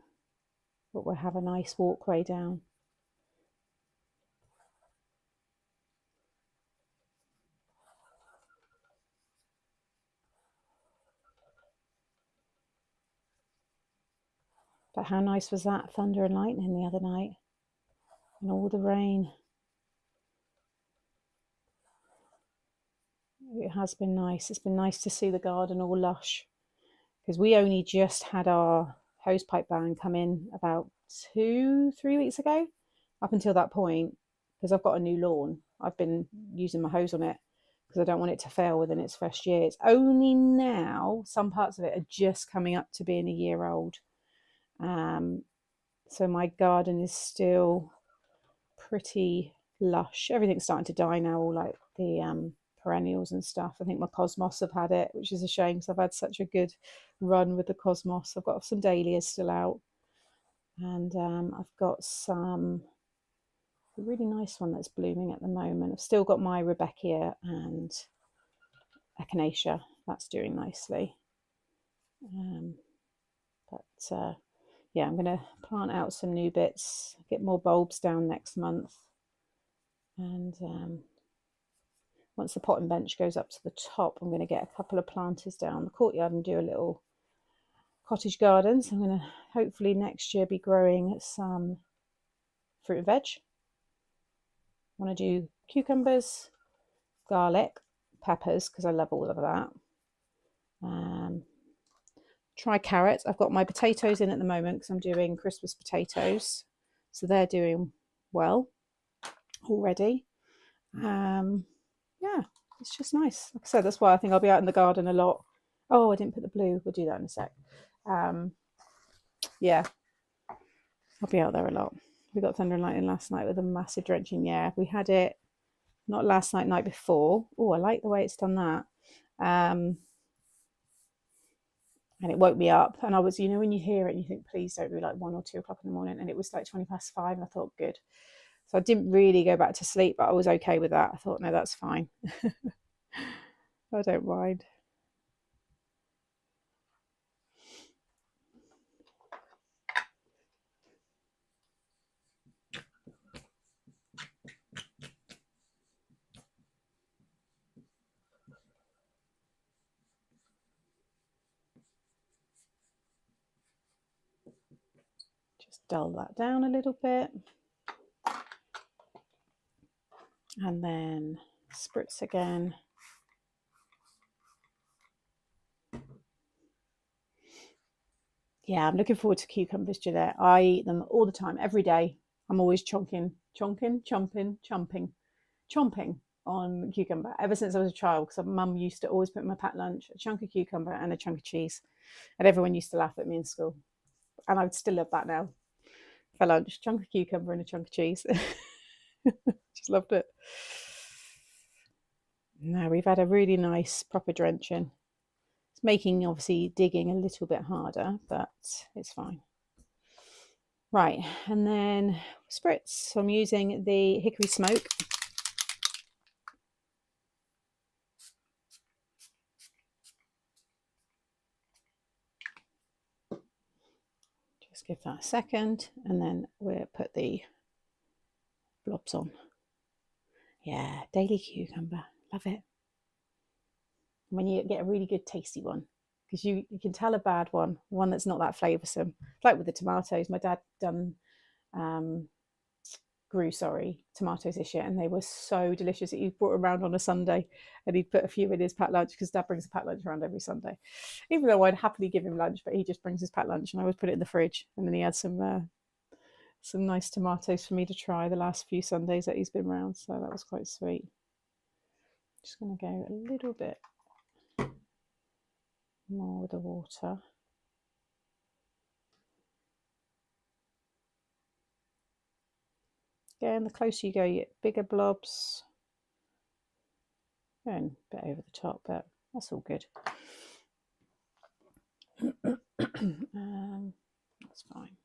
that we'll have a nice walkway down. But how nice was that thunder and lightning the other night? And all the rain. It has been nice. It's been nice to see the garden all lush. Because we only just had our hosepipe ban come in about 2-3 weeks ago. Up until that point, because I've got a new lawn, I've been using my hose on it because I don't want it to fail within its first year. It's only now, some parts of it are just coming up to being a year old. So my garden is still pretty lush. Everything's starting to die now, all like the perennials and stuff. I think my cosmos have had it, which is a shame because I've had such a good run with the cosmos. I've got some dahlias still out, and I've got a really nice one that's blooming at the moment. I've still got my Rebecca and Echinacea. That's doing nicely. Yeah, I'm going to plant out some new bits, get more bulbs down next month. And once the potting bench goes up to the top, I'm going to get a couple of planters down the courtyard and do a little cottage garden. So I'm going to hopefully next year be growing some fruit and veg. I want to do cucumbers, garlic, peppers, because I love all of that. Try carrots. I've got my potatoes in at the moment because I'm doing Christmas potatoes. So they're doing well already. Yeah, it's just nice. Like I said, that's why I think I'll be out in the garden a lot. Oh, I didn't put the blue. We'll do that in a sec. Yeah, I'll be out there a lot. We got thunder and lightning last night with a massive drenching. Yeah, we had it not last night before. Oh, I like the way it's done that. And it woke me up, and I was, when you hear it and you think, please don't be like 1 or 2 o'clock in the morning, and it was like 5:20, and I thought, good. So I didn't really go back to sleep, but I was okay with that. I thought, no, that's fine. I don't mind. Just dull that down a little bit. And then spritz again. Yeah, I'm looking forward to cucumbers, Jeanette. I eat them all the time, every day. I'm always chomping on cucumber ever since I was a child, because Mum used to always put in my packed lunch a chunk of cucumber and a chunk of cheese, and everyone used to laugh at me in school, and I would still love that now for lunch. Chunk of cucumber and a chunk of cheese. Just loved it. Now we've had a really nice proper drenching. It's making obviously digging a little bit harder, but it's fine. Right, and then spritz. So I'm using the Hickory Smoke. Just give that a second, and then we'll put the blobs on. Yeah, daily cucumber, love it. When you get a really good tasty one, because you can tell a bad one that's not that flavoursome. Like with the tomatoes, my dad done grew tomatoes this year, and they were so delicious. He brought them around on a Sunday, and he'd put a few in his packed lunch, because Dad brings a packed lunch around every Sunday. Even though I'd happily give him lunch, but he just brings his packed lunch, and I always put it in the fridge. And then he had some nice tomatoes for me to try the last few Sundays that he's been around, so that was quite sweet. Just going to go a little bit more with the water. Again, the closer you go, you get bigger blobs. Going a bit over the top, but that's all good. That's fine.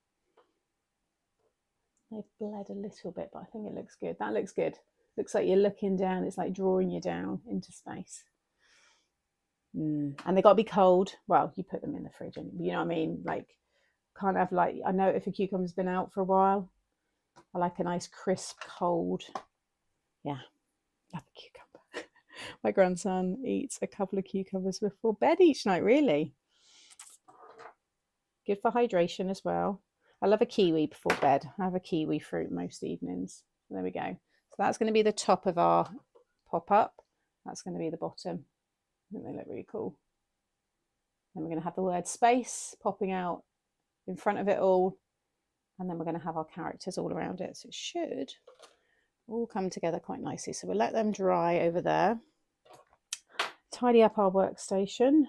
They've bled a little bit, but I think it looks good. That looks good. Looks like you're looking down. It's like drawing you down into space. And they got to be cold. Well, you put them in the fridge, and you know what I mean? Like, can't have, like, I know if a cucumber's been out for a while, I like a nice crisp cold. Yeah, love a cucumber. My grandson eats a couple of cucumbers before bed each night, really. Good for hydration as well. I love a kiwi before bed. I have a kiwi fruit most evenings. There we go. So that's going to be the top of our pop-up. That's going to be the bottom. I think they look really cool. Then we're going to have the word space popping out in front of it all. And then we're going to have our characters all around it. So it should all come together quite nicely. So we'll let them dry over there. Tidy up our workstation.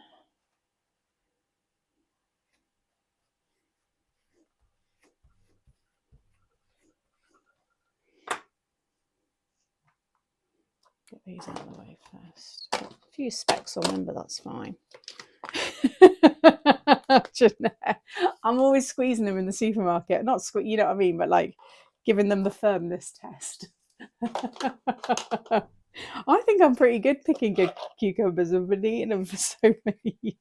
Get these out of the way first. A few specks on them, but that's fine. I'm always squeezing them in the supermarket. Not you know what I mean, but like giving them the firmness test. I think I'm pretty good picking good cucumbers. I've been eating them for so many years.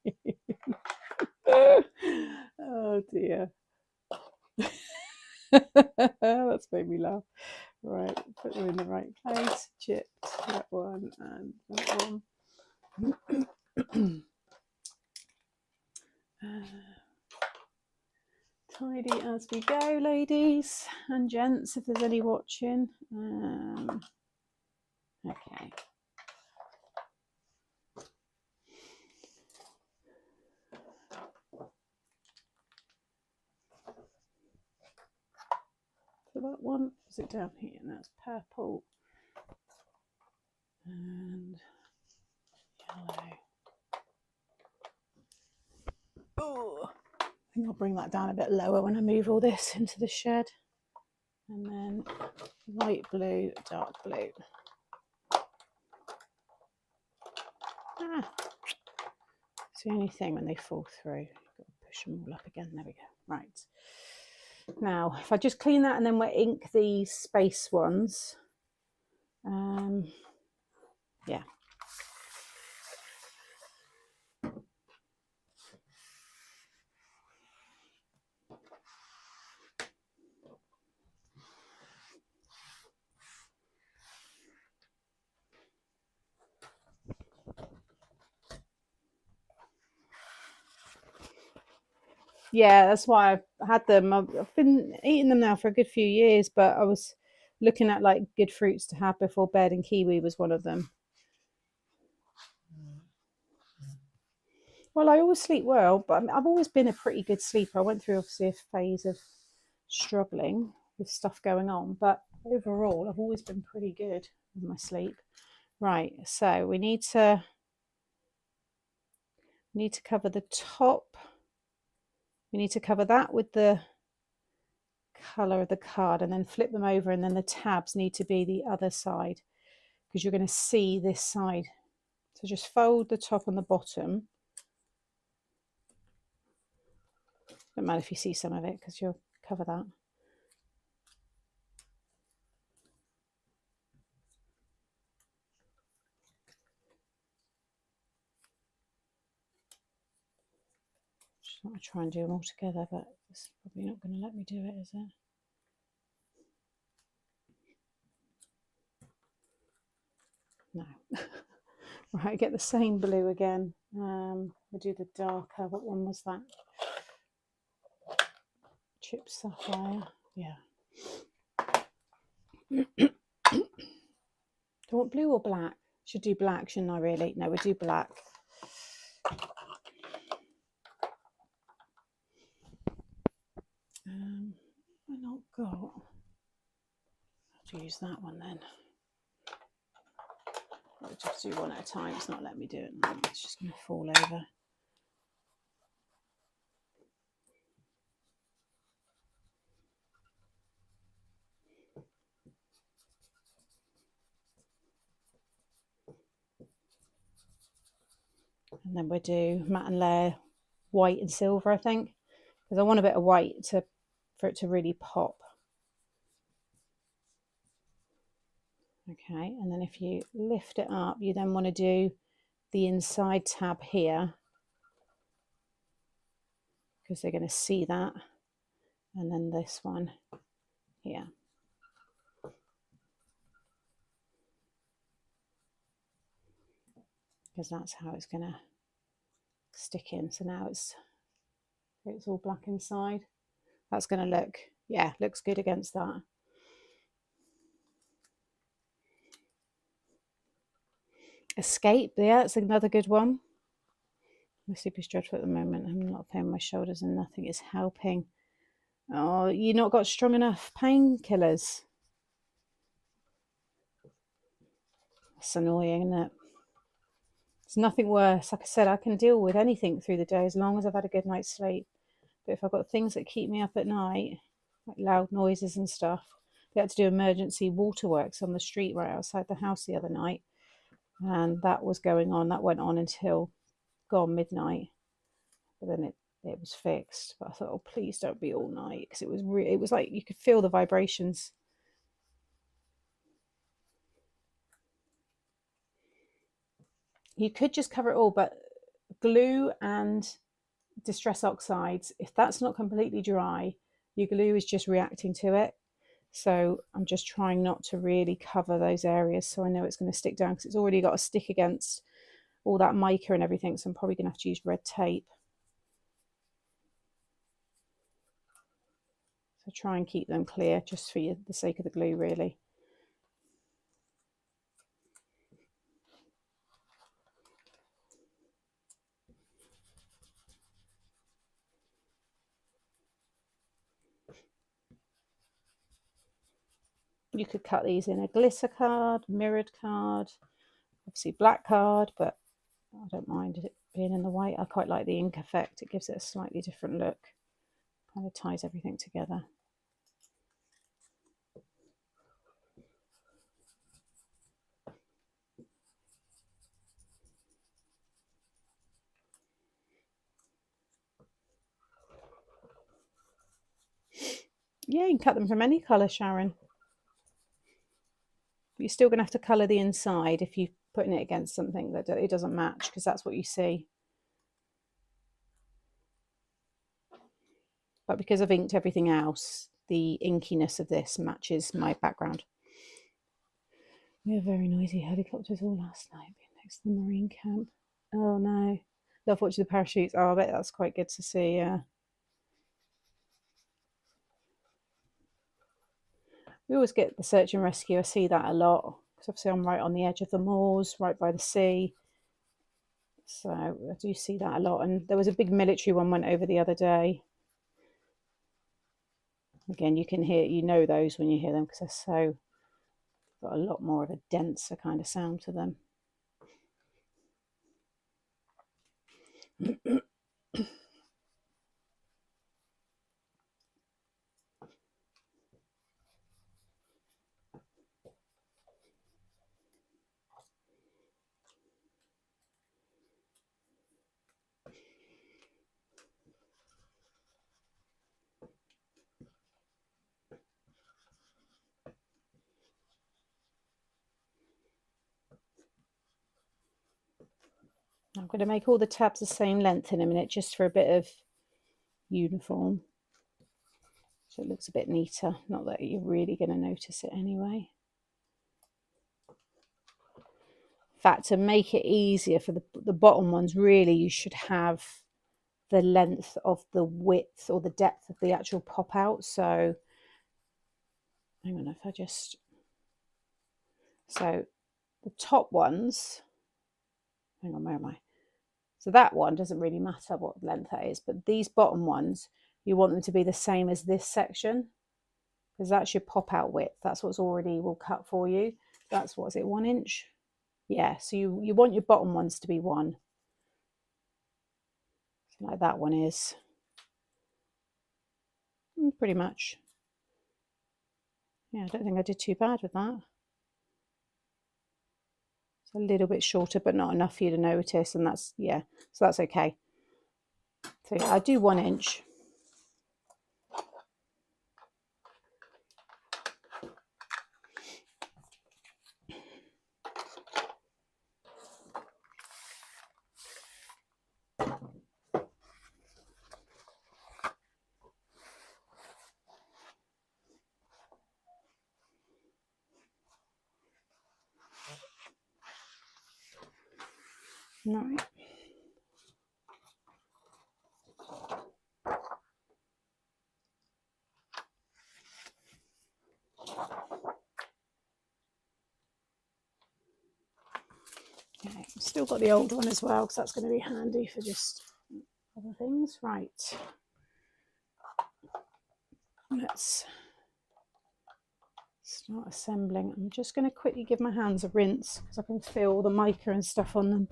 Oh dear. That's made me laugh. Right, put them in the right place. Chipped that one and that one. Tidy as we go, ladies and gents, if there's any watching. Okay. So that one, is it down here? And that's purple and yellow. Oh, I think I'll bring that down a bit lower when I move all this into the shed. And then light blue, dark blue. It's the only thing when they fall through. You've got to push them all up again. There we go. Right. Now, if I just clean that and then we'll ink these space ones. Yeah. Yeah, that's why I've had them. I've been eating them now for a good few years, but I was looking at like good fruits to have before bed, and kiwi was one of them. Well, I always sleep well, but I've always been a pretty good sleeper. I went through obviously a phase of struggling with stuff going on, but overall I've always been pretty good with my sleep. Right, so we need to cover the top. We need to cover that with the colour of the card, and then flip them over, and then the tabs need to be the other side, because you're going to see this side. So just fold the top and the bottom. Don't matter if you see some of it, because you'll cover that. Just want to try and do them all together, but it's probably not going to let me do it, is it? No. Right, get the same blue again. We'll do the darker. What one was that? Chip sapphire. Yeah. Do you want blue or black? Should do black, shouldn't I really? No, we'll do black. I've not got. I'll have to use that one then. I'll just do one at a time. It's not letting me do it now. It's just going to fall over. And then we'll do matte and layer white and silver, I think, because I want a bit of white for it to really pop. Okay, and then if you lift it up, you then want to do the inside tab here, because they're going to see that, and then this one here, because that's how it's going to stick in. So now it's all black inside. That's going to look, yeah, looks good against that. Escape, yeah, it's another good one. My sleep is dreadful at the moment. I'm not feeling my shoulders and nothing is helping. Oh, you not got strong enough painkillers. That's annoying, isn't it? It's nothing worse. Like I said, I can deal with anything through the day as long as I've had a good night's sleep. But if I've got things that keep me up at night, like loud noises and stuff, they had to do emergency waterworks on the street right outside the house the other night. And that was going on. That went on until gone midnight. But then it was fixed. But I thought, oh, please don't be all night, because it was like you could feel the vibrations. You could just cover it all, but glue and distress oxides, if that's not completely dry, your glue is just reacting to it. So I'm just trying not to really cover those areas, so I know it's going to stick down, because it's already got to stick against all that mica and everything. So I'm probably going to have to use red tape. So try and keep them clear, just for the sake of the glue, really. You could cut these in a glitter card, mirrored card, obviously black card, but I don't mind it being in the white. I quite like the ink effect. It gives it a slightly different look. Kind of ties everything together. Yeah, you can cut them from any colour, Sharon. You're still going to have to colour the inside if you're putting it against something that it doesn't match, because that's what you see. But because I've inked everything else, the inkiness of this matches my background. We had very noisy helicopters all last night being next to the marine camp. Oh no. Love watching the parachutes. Oh, I bet that's quite good to see, yeah. We always get the search and rescue. I see that a lot, because obviously I'm right on the edge of the moors, right by the sea. So I do see that a lot. And there was a big military one went over the other day. Again, you can hear, you know those when you hear them, because they're so, got a lot more of a denser kind of sound to them. I'm going to make all the tabs the same length in a minute, just for a bit of uniform, so it looks a bit neater. Not that you're really going to notice it anyway. In fact, to make it easier for the bottom ones, really you should have the length of the width or the depth of the actual pop out. So hang on, if I just So the top ones, hang on, where am I? So that one doesn't really matter what length that is, but these bottom ones, you want them to be the same as this section, because that's your pop out width. That's what's already will cut for you. That's, what is it, 1 inch? Yeah, so you want your bottom ones to be 1. Like that one is. Pretty much. Yeah, I don't think I did too bad with that. It's a little bit shorter, but not enough for you to notice, and that's, yeah, so that's okay. So yeah, I do 1 inch. Right. Okay, still got the old one as well, because that's going to be handy for just other things. Right. Let's start assembling. I'm just going to quickly give my hands a rinse, because I can feel all the mica and stuff on them.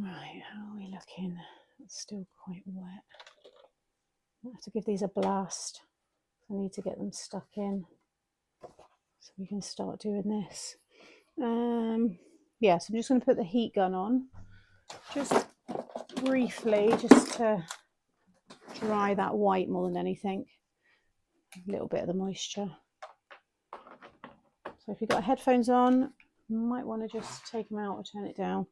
Right, how are we looking? It's still quite wet. I have to give these a blast. I need to get them stuck in so we can start doing this. Yeah, so I'm just going to put the heat gun on just briefly, just to dry that white more than anything. A little bit of the moisture. So if you've got headphones on, you might want to just take them out or turn it down.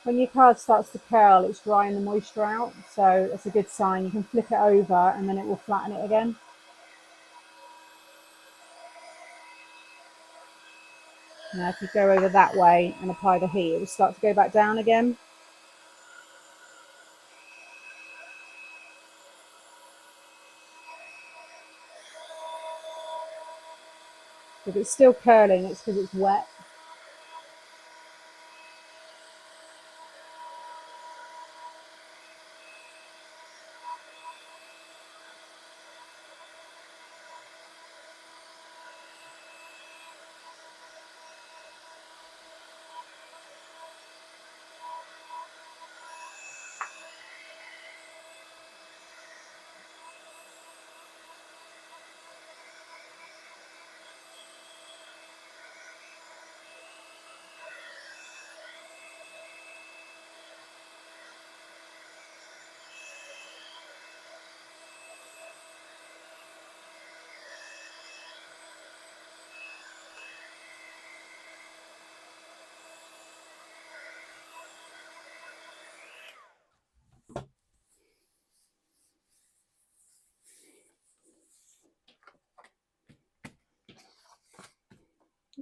When your card starts to curl, it's drying the moisture out, so that's a good sign. You can flip it over and then it will flatten it again. Now if you go over that way and apply the heat, it will start to go back down again. If it's still curling, it's because it's wet.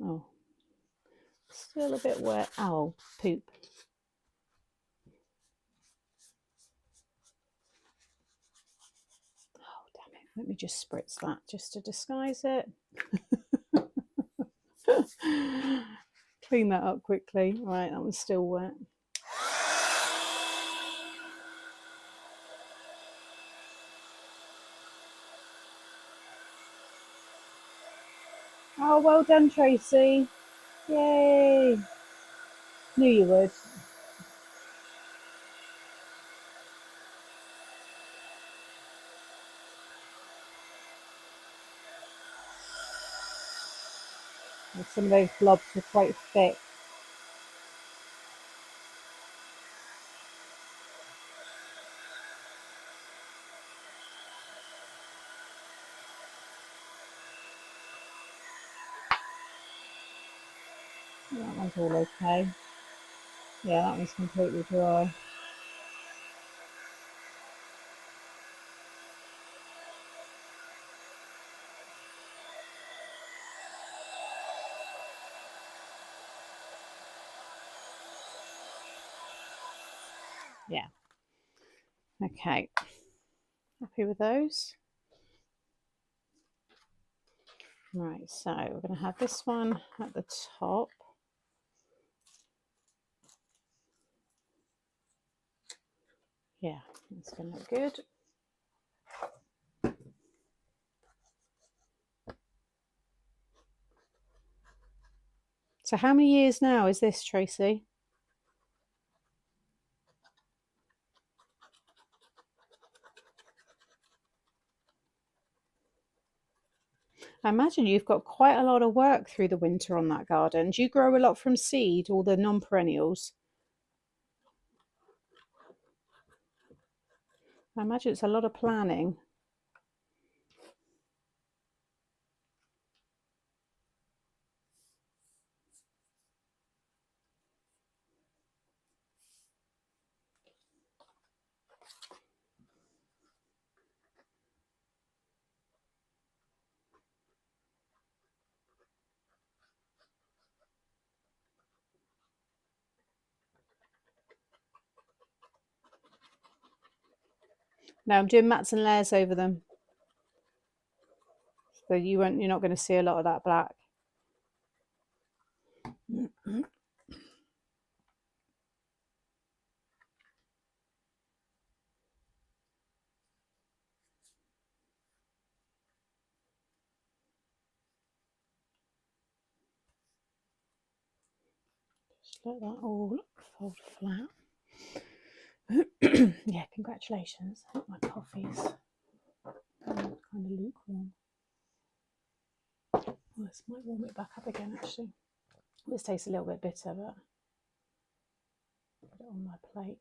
Oh, still a bit wet. Oh, poop. Oh, damn it. Let me just spritz that just to disguise it. Clean that up quickly. Right, that one's still wet. Oh, well done, Tracy. Yay. Knew you would. And some of those blobs are quite thick. That one's all okay. Yeah, that one's completely dry. Yeah. Okay. Happy with those? Right, so we're going to have this one at the top. Yeah, it's going to look good. So how many years now is this, Tracy? I imagine you've got quite a lot of work through the winter on that garden. Do you grow a lot from seed, all the non-perennials? I imagine it's a lot of planning. Now I'm doing mats and layers over them. So you're not going to see a lot of that black. Just let that all fold flat. Yeah, congratulations. I think my coffee's kind of lukewarm. Well, this might warm it back up again, actually. This tastes a little bit bitter, but put it on my plate.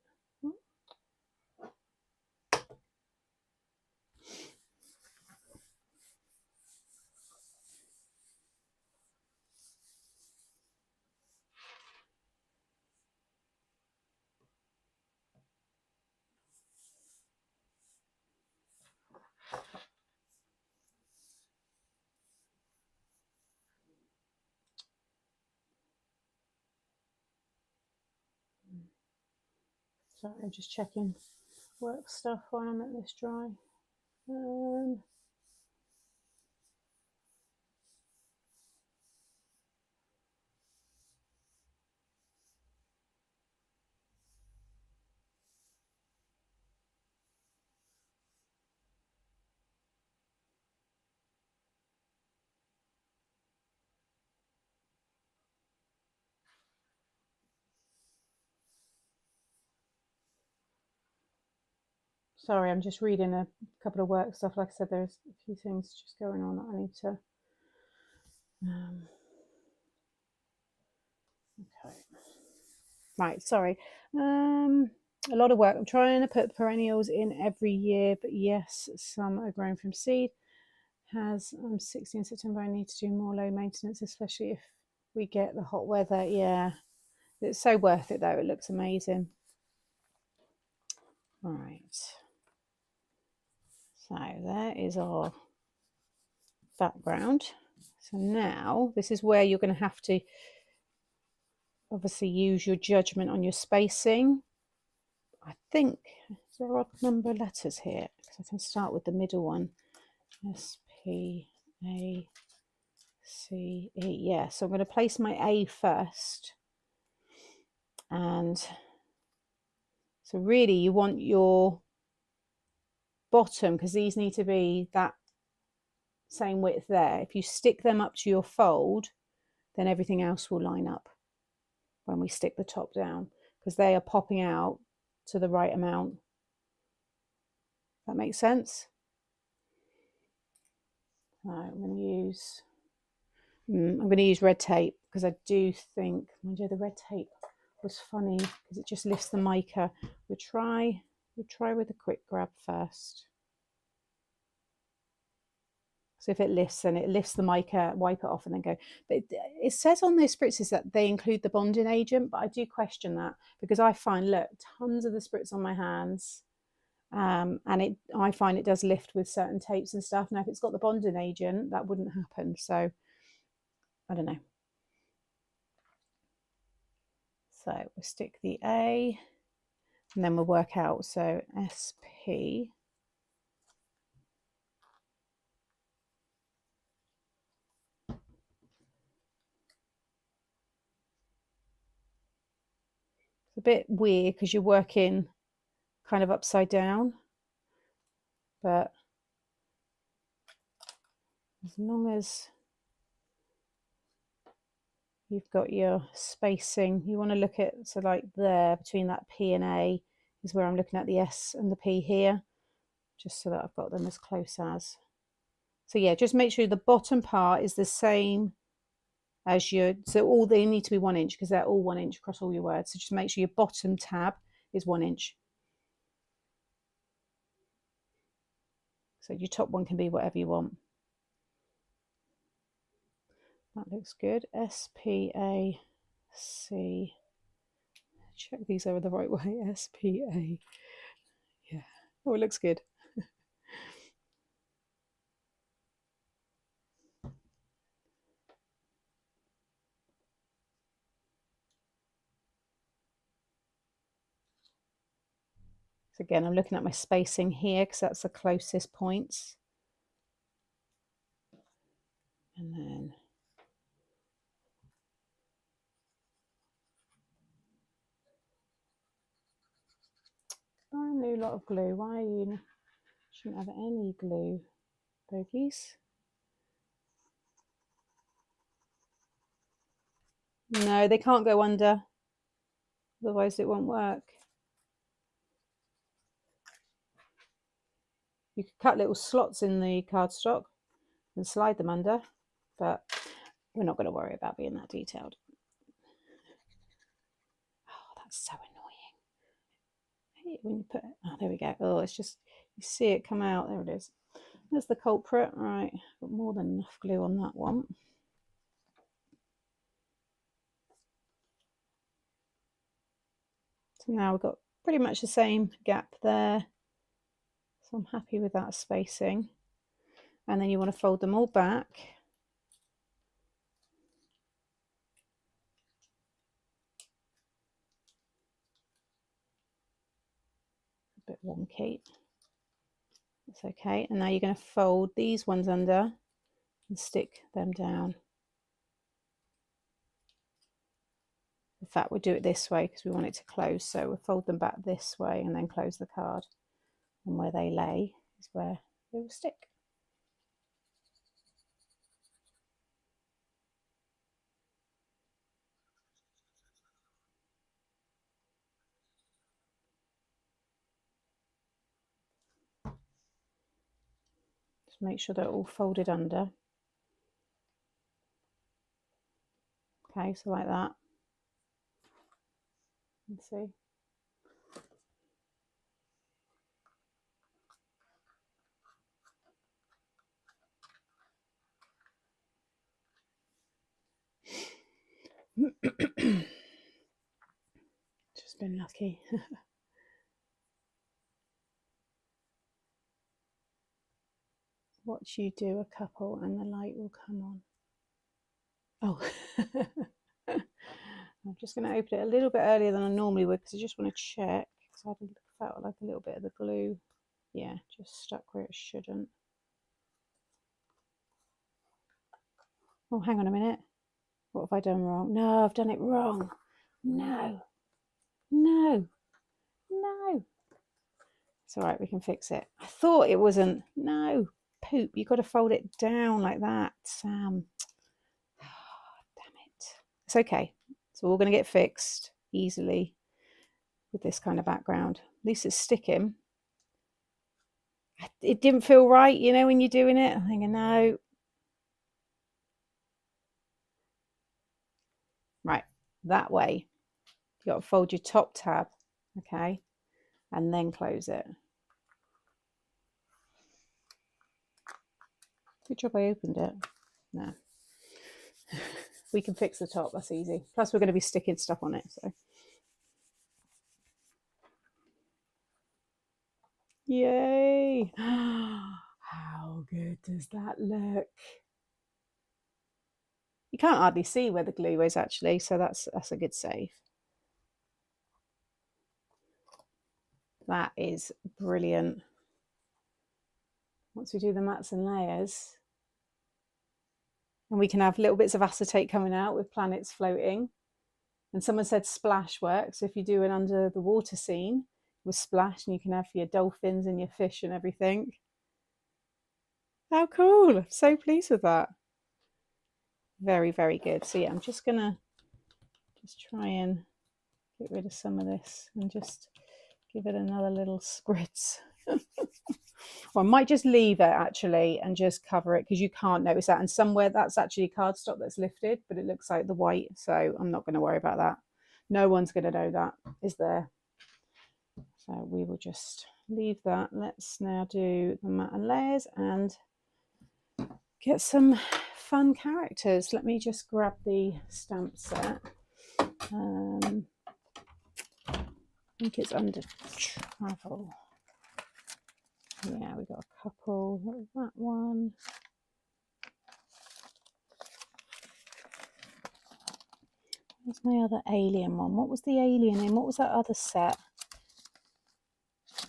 Sorry, I'm just checking work stuff while I'm at this dry. Sorry, I'm just reading a couple of work stuff. Like I said, there's a few things just going on that I need to. Okay. Right, sorry. A lot of work. I'm trying to put perennials in every year, but yes, some are grown from seed. 16 September. I need to do more low maintenance, especially if we get the hot weather. Yeah, it's so worth it though. It looks amazing. All right. So there is our background. So now this is where you're going to have to obviously use your judgment on your spacing. I think there are odd number letters here because I can start with the middle one. S-P-A-C-E. Yeah, so I'm going to place my A first. And so really you want your bottom, because these need to be that same width there. If you stick them up to your fold, then everything else will line up when we stick the top down, because they are popping out to the right amount. That makes sense? Right, I'm I'm going to use red tape because I do think, mind you, the red tape was funny because it just lifts the mica. We'll try with a quick grab first. So if it lifts, then it lifts the mica, wipe it off and then go. But it says on those spritzes that they include the bonding agent, but I do question that because I find, look, tons of the spritz on my hands, and I find it does lift with certain tapes and stuff. Now, if it's got the bonding agent, that wouldn't happen. So I don't know. So we'll stick the A and then we'll work out. So SP. It's a bit weird because you're working kind of upside down, but as long as you've got your spacing, you want to look at, so like there between that P and A is where I'm looking at the S and the P here, just so that I've got them as close as. So yeah, just make sure the bottom part is the same as your, so all they need to be 1 inch because they're all 1 inch across all your words. So just make sure your bottom tab is 1 inch. So your top one can be whatever you want. That looks good. SPAC. Check these over the right way. SPA. Yeah. Oh, it looks good. So again, I'm looking at my spacing here because that's the closest points. And then brand new lot of glue. Why are you? Shouldn't have any glue, bogies. No, they can't go under, otherwise it won't work. You could cut little slots in the cardstock and slide them under, but we're not going to worry about being that detailed. Oh, that's so annoying. When you put it, oh, there we go. Oh, it's just, you see it come out. There it is. There's the culprit. Right, got more than enough glue on that one. So now we've got pretty much the same gap there. So I'm happy with that spacing. And then you want to fold them all back. A bit wonky. That's okay. And now you're going to fold these ones under and stick them down. In fact, we'll do it this way because we want it to close. So we'll fold them back this way and then close the card. And where they lay is where they will stick. Just make sure they're all folded under. Okay, so like that. Let's see. Just been lucky. Watch you do a couple and the light will come on. Oh, I'm just going to open it a little bit earlier than I normally would because I just want to check. Because I felt like a little bit of the glue, yeah, just stuck where it shouldn't. Oh, hang on a minute. What have I done wrong? No, I've done it wrong. No, no, no. It's all right, we can fix it. I thought it wasn't. No, poop. You've got to fold it down like that, Sam. Oh, damn it. It's okay. It's all going to get fixed easily with this kind of background. At least it's sticking. It didn't feel right, you know, when you're doing it. I'm thinking, no. that way. You got to fold your top tab, okay, and then close it. Good job I opened it. No. We can fix the top, that's easy. Plus we're going to be sticking stuff on it, so. Yay! How good does that look? You can't hardly see where the glue is actually, so that's a good save. That is brilliant. Once we do the mats and layers, and we can have little bits of acetate coming out with planets floating. And someone said splash works. So if you do an under the water scene with splash, and you can have your dolphins and your fish and everything. How cool. I'm so pleased with that. Very, very good. So yeah, I'm just gonna try and get rid of some of this and just give it another little spritz. Well, I might just leave it actually and just cover it because you can't notice that. And somewhere that's actually cardstock that's lifted, but it looks like the white. So I'm not going to worry about that. No one's going to know that is there. So we will just leave that. Let's now do the mat and layers and get some fun characters. Let me just grab the stamp set. I think it's under travel. Yeah, we got a couple. What was that one? Where's my other alien one? What was the alien in? What was that other set?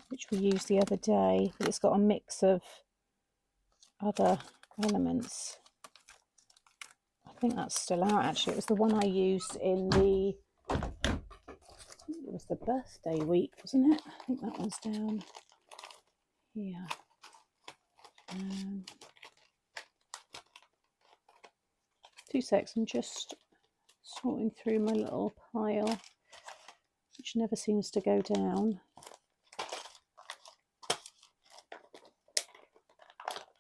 Which we used the other day. But it's got a mix of other elements. I think that's still out actually. It was the one I used in the... it was the birthday week, wasn't it? I think that one's down here. 2 secs, I'm just sorting through my little pile, which never seems to go down.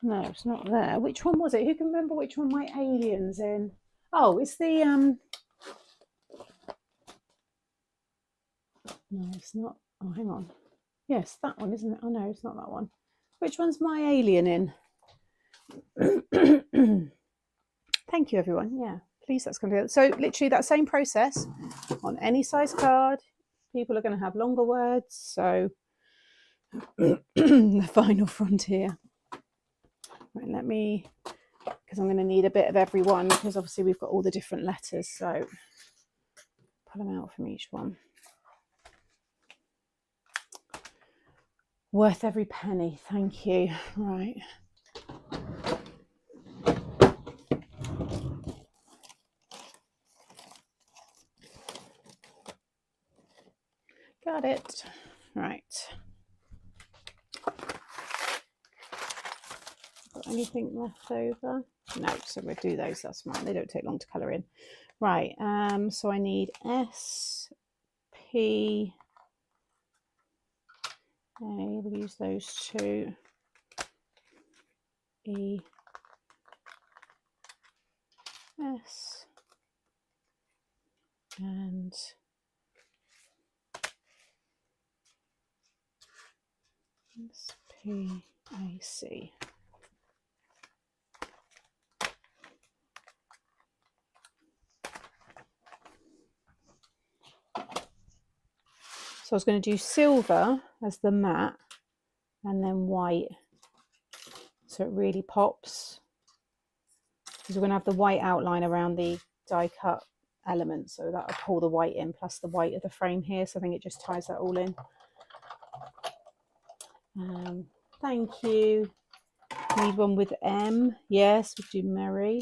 No, it's not there. Which one was it? Who can remember which one my alien's in? Oh, it's the no, it's not. Oh, hang on. Yes, that one, isn't it? Oh no, it's not that one. Which one's my alien in? Thank you, everyone. Yeah, please, that's going to be... So literally that same process on any size card. People are going to have longer words. So the final frontier. Right, let me, because I'm going to need a bit of everyone, because obviously we've got all the different letters. So pull them out from each one. Worth every penny. Thank you. Right. Got it. Right. Got anything left over? No, so we'll do those. That's fine. They don't take long to colour in. Right. So I need S, P, A. We'll use those two. E, S, and S, P, A, C. So I was going to do silver as the matte and then white, so it really pops, because we're going to have the white outline around the die cut element, so that'll pull the white in plus the white of the frame here. So I think it just ties that all in. Thank you. Need one with M. Yes, we do Mary.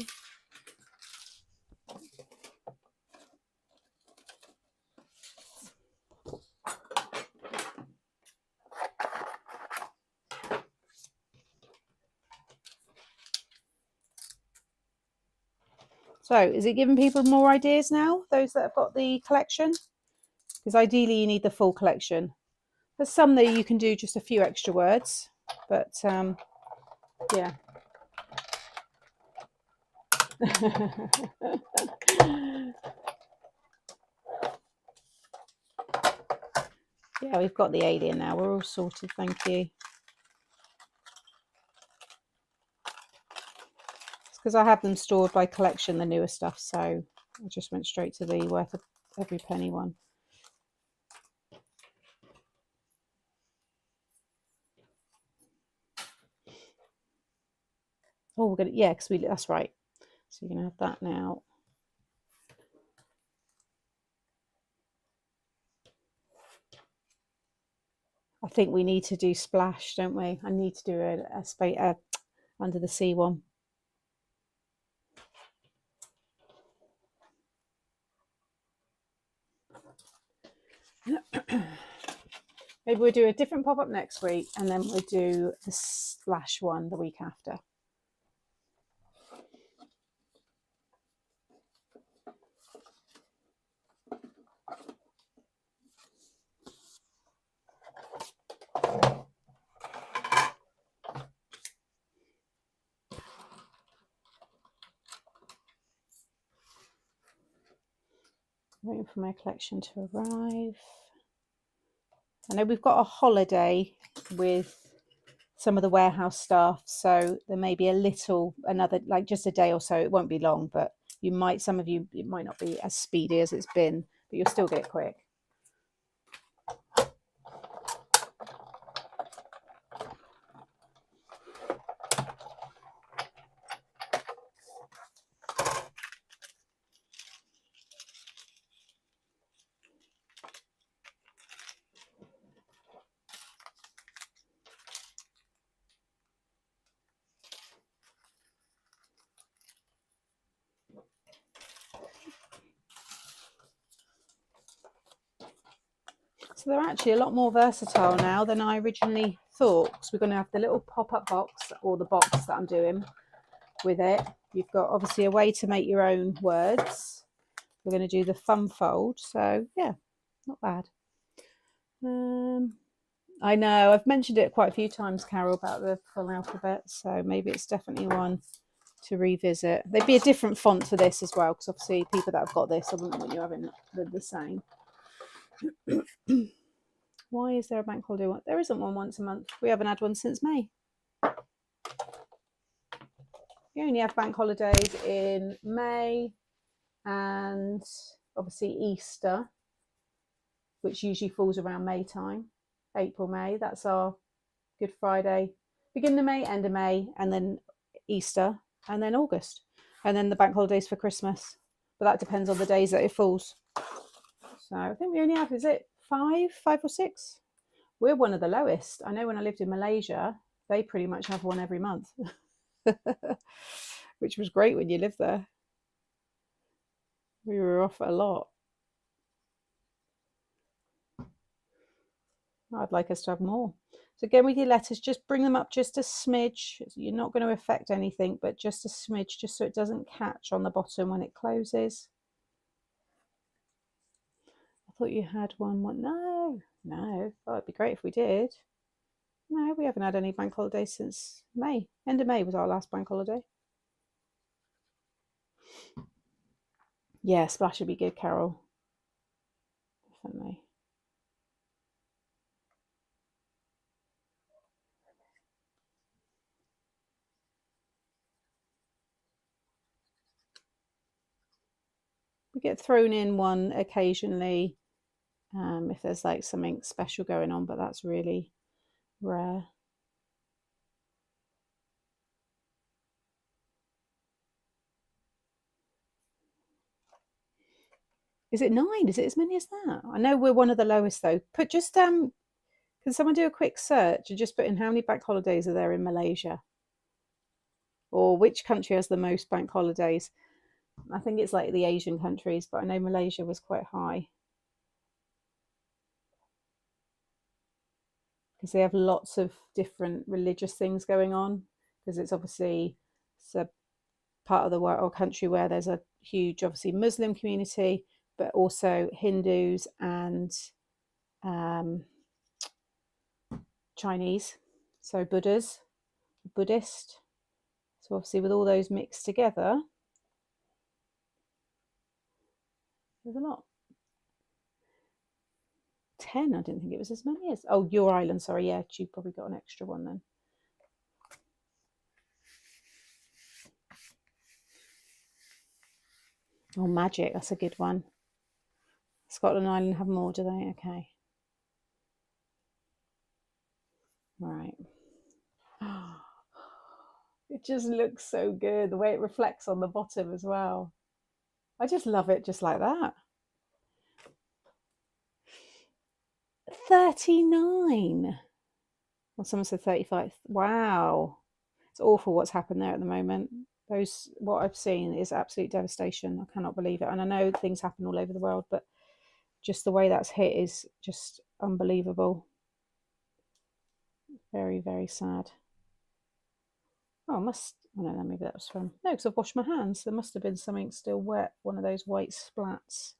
So is it giving people more ideas now, those that have got the collection? Because ideally you need the full collection. There's some that you can do just a few extra words, but yeah. Yeah, we've got the alien now. We're all sorted, thank you. It's because I have them stored by collection, the newer stuff, so I just went straight to the worth of every penny one. Oh, we're gonna, yeah, because that's right. So you're gonna have that now. I think we need to do Splash, don't we? I need to do a Under the Sea one. Maybe we'll do a different pop-up next week, and then we'll do the Splash one the week after. Waiting for my collection to arrive. I know we've got a holiday with some of the warehouse staff, so there may be another, like just a day or so. It won't be long, but some of you, it might not be as speedy as it's been, but you'll still get it quick. So they're actually a lot more versatile now than I originally thought, because we're going to have the little pop-up box, or the box that I'm doing with it. You've got obviously a way to make your own words. We're going to do the thumb fold, so yeah, not bad. I know I've mentioned it quite a few times, Carol, about the full alphabet, so maybe it's definitely one to revisit. There'd be a different font for this as well, because obviously people that have got this, I wouldn't want you having the same. Why is there a bank holiday one? There isn't one once a month. We haven't had one since May. We only have bank holidays in May and obviously Easter, which usually falls around May time, April, May. That's our Good Friday, beginning of May, end of May, and then Easter, and then August, and then the bank holidays for Christmas. But that depends on the days that it falls. So I think we only have, is it five or six? We're one of the lowest. I know when I lived in Malaysia, they pretty much have one every month, which was great when you lived there. We were off a lot. I'd like us to have more. So again, with your letters, just bring them up just a smidge. You're not going to affect anything, but just a smidge, just so it doesn't catch on the bottom when it closes. I thought you had one. No. Oh, it'd be great if we did. No, we haven't had any bank holidays since May. End of May was our last bank holiday. Yeah, Splash would be good, Carol. Definitely. We get thrown in one occasionally if there's like something special going on, but that's really rare. Is it 9? Is it as many as that? I know we're one of the lowest though. Can someone do a quick search and just put in how many bank holidays are there in Malaysia? Or which country has the most bank holidays? I think it's like the Asian countries, but I know Malaysia was quite high. Because they have lots of different religious things going on. Because it's obviously a part of the world or country where there's a huge, obviously, Muslim community, but also Hindus and Chinese, so Buddhist. So obviously with all those mixed together, there's a lot. 10. I didn't think it was as many as... Oh, your island, sorry. Yeah, you probably got an extra one then. Oh, Magic. That's a good one. Scotland Island have more, do they? Okay. Right. It just looks so good. The way it reflects on the bottom as well. I just love it just like that. 39. Well, someone said 35. Wow. It's awful what's happened there at the moment. What I've seen is absolute devastation. I cannot believe it. And I know things happen all over the world, but just the way that's hit is just unbelievable. Very, very sad. Oh, I don't know, maybe that was from... No, because I've washed my hands. There must have been something still wet, one of those white splats.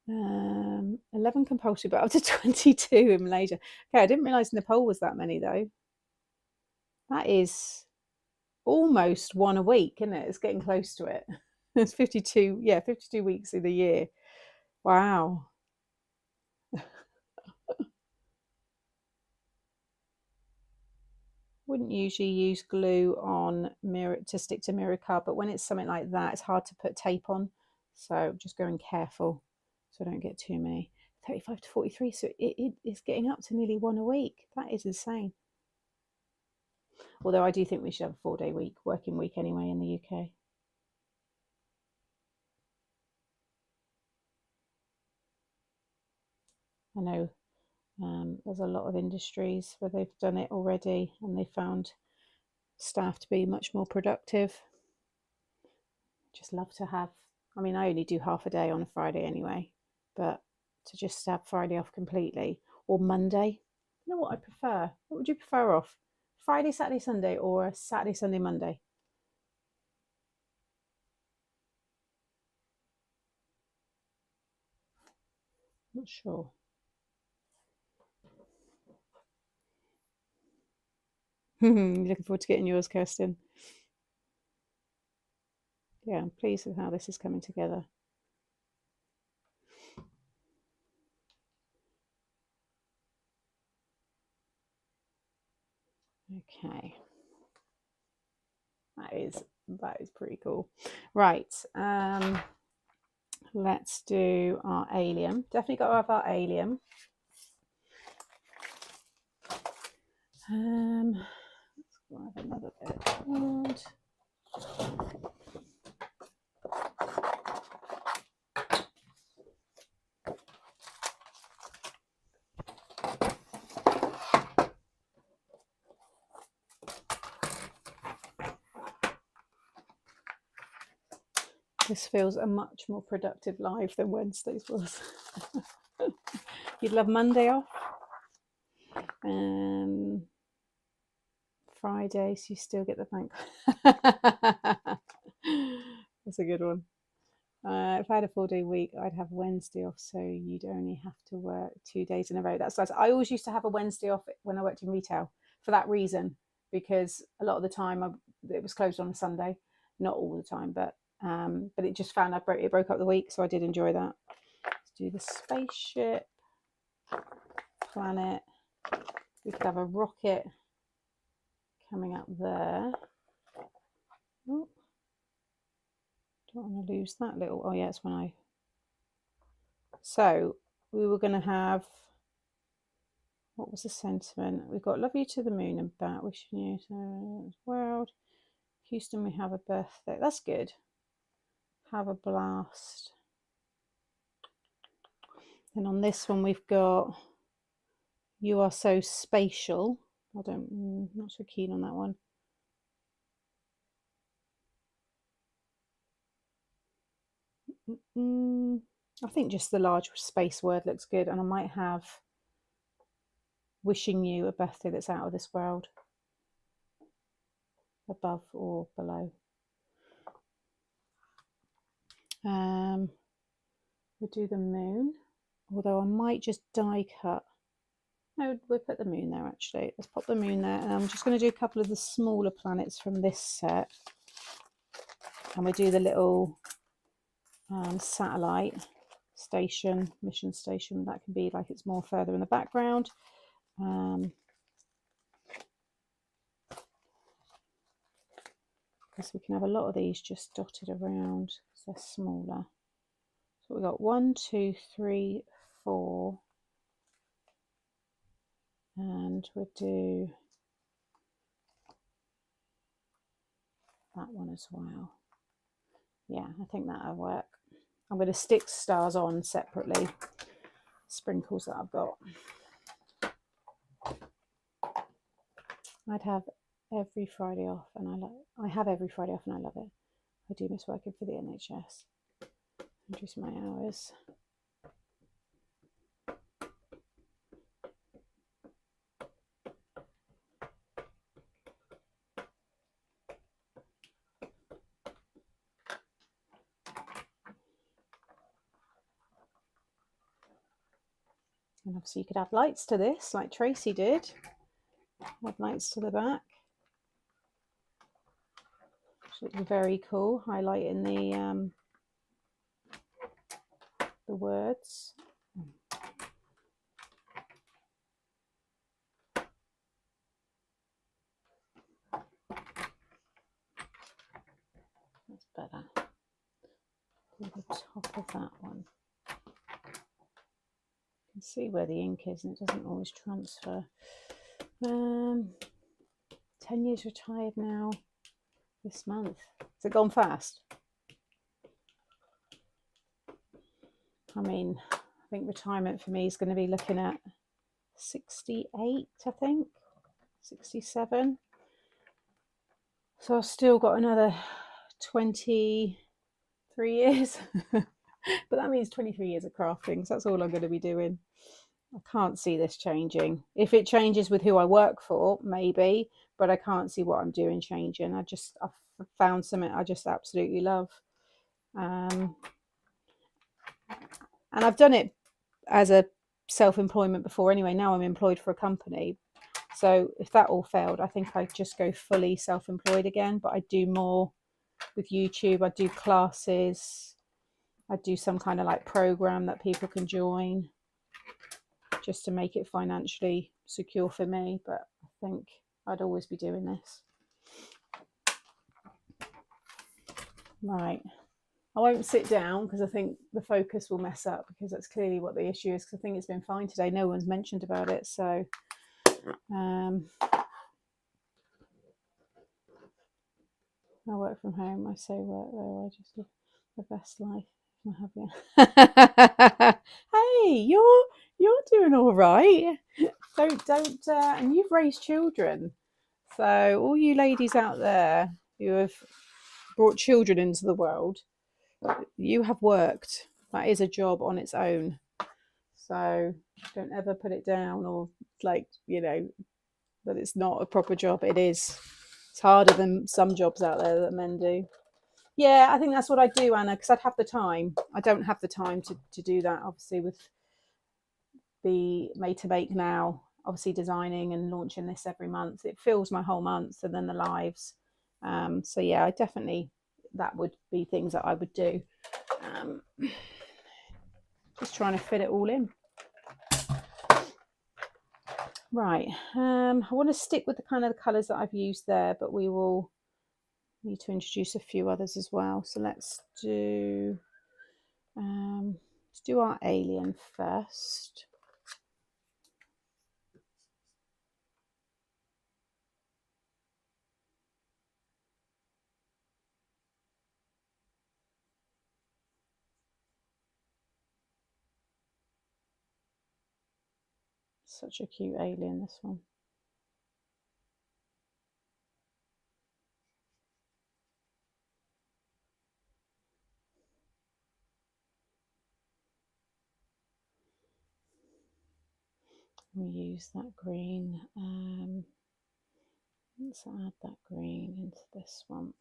11 compulsory, but up to 22 in Malaysia. Okay, I didn't realise Nepal was that many, though. That is almost one a week, isn't it? It's getting close to it. It's 52, 52 weeks in the year. Wow. Wouldn't usually use glue on mirror to stick to mirror card, but when it's something like that, it's hard to put tape on. So just going careful so I don't get too many. 35 to 43, so it is getting up to nearly one a week. That is insane. Although I do think we should have a 4-day working week anyway in the UK. I know there's a lot of industries where they've done it already and they found staff to be much more productive. Just love to have, I mean, I only do half a day on a Friday anyway, but to just have Friday off completely, or Monday. You know what I prefer? What would you prefer off? Friday, Saturday, Sunday, or a Saturday, Sunday, Monday? Not sure. Looking forward to getting yours, Kirsten. Yeah, I'm pleased with how this is coming together. Okay. That is pretty cool. Right. Let's do our alien. Definitely got to have our alien. Let's grab another bit of card. This feels a much more productive live than Wednesday's was. You'd love Monday off. Friday, so you still get the bank. That's a good one. If I had a 4-day week, I'd have Wednesday off, so you'd only have to work 2 days in a row. That's nice. I always used to have a Wednesday off when I worked in retail for that reason, because a lot of the time it was closed on a Sunday. Not all the time, but it just found it broke up the week, so I did enjoy that. Let's do the spaceship, planet. We could have a rocket coming up there. Oh, don't want to lose that little. Oh yeah, it's when I. So we were going to have. What was the sentiment? We've got love you to the moon and back, wishing you to the world. Houston, we have a birthday. That's good. Have a blast. Then on this one, we've got you are so spatial. I'm not so keen on that one. I think just the large space word looks good, and I might have wishing you a birthday that's out of this world, above or below. We'll do the moon, although I might just die cut. No, we'll put the moon there actually. Let's pop the moon there, and I'm just going to do a couple of the smaller planets from this set, and we'll do the little satellite. Let's station, mission station. That can be like it's more further in the background. Because we can have a lot of these just dotted around because they're smaller. So we've got 1, 2, 3, 4, and we'll do that one as well. Yeah, I think that'll work. I'm going to stick stars on separately, sprinkles that I've got. I'd have every Friday off, and I have every Friday off, and I love it. I do miss working for the NHS. Reduce my hours. And obviously you could add lights to this, like Tracy did. Add lights to the back. Which looks very cool, highlighting the words. That's better. Do the top of that one. You can see where the ink is, and it doesn't always transfer. 10 years retired now this month. Has it gone fast? I mean, I think retirement for me is going to be looking at 68, I think, 67. So I've still got another 23 years. But that means 23 years of crafting, so that's all I'm going to be doing. I can't see this changing. If it changes with who I work for, maybe, but I can't see what I'm doing changing. I've found something I just absolutely love. And I've done it as a self-employment before anyway. Now I'm employed for a company. So if that all failed, I think I'd just go fully self-employed again. But I do more with YouTube. I do classes. I do some kind of like program that people can join just to make it financially secure for me. But I think I'd always be doing this. Right. I won't sit down because I think the focus will mess up, because that's clearly what the issue is, because I think it's been fine today. No one's mentioned about it. So I work from home. I say work though. I just live the best life. Hey, you're doing all right. Don't and you've raised children. So all you ladies out there who have brought children into the world, you have worked. That is a job on its own. So don't ever put it down, or like, that it's not a proper job. It is. It's harder than some jobs out there that men do. Yeah, I think that's what I do, Anna, because I'd have the time. I don't have the time to do that, obviously, with the Made to Make now, obviously designing and launching this every month. It fills my whole month, and then the lives. So yeah, I definitely, that would be things that I would do. Just trying to fit it all in. Right, I want to stick with the kind of the colours that I've used there, but we will need to introduce a few others as well. So let's do our alien first. Such a cute alien, this one. We use that green. Let's add that green into this one.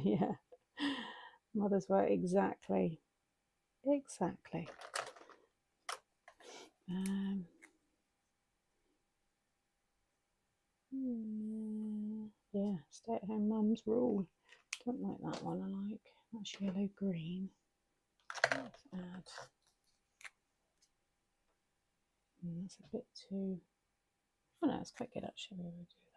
Yeah. Mother's work, exactly. Exactly. Yeah, stay-at-home mums rule. Don't like that one. I like that's yellow green. Let's add. That's a bit too. Oh no, it's quite good actually. We will do that.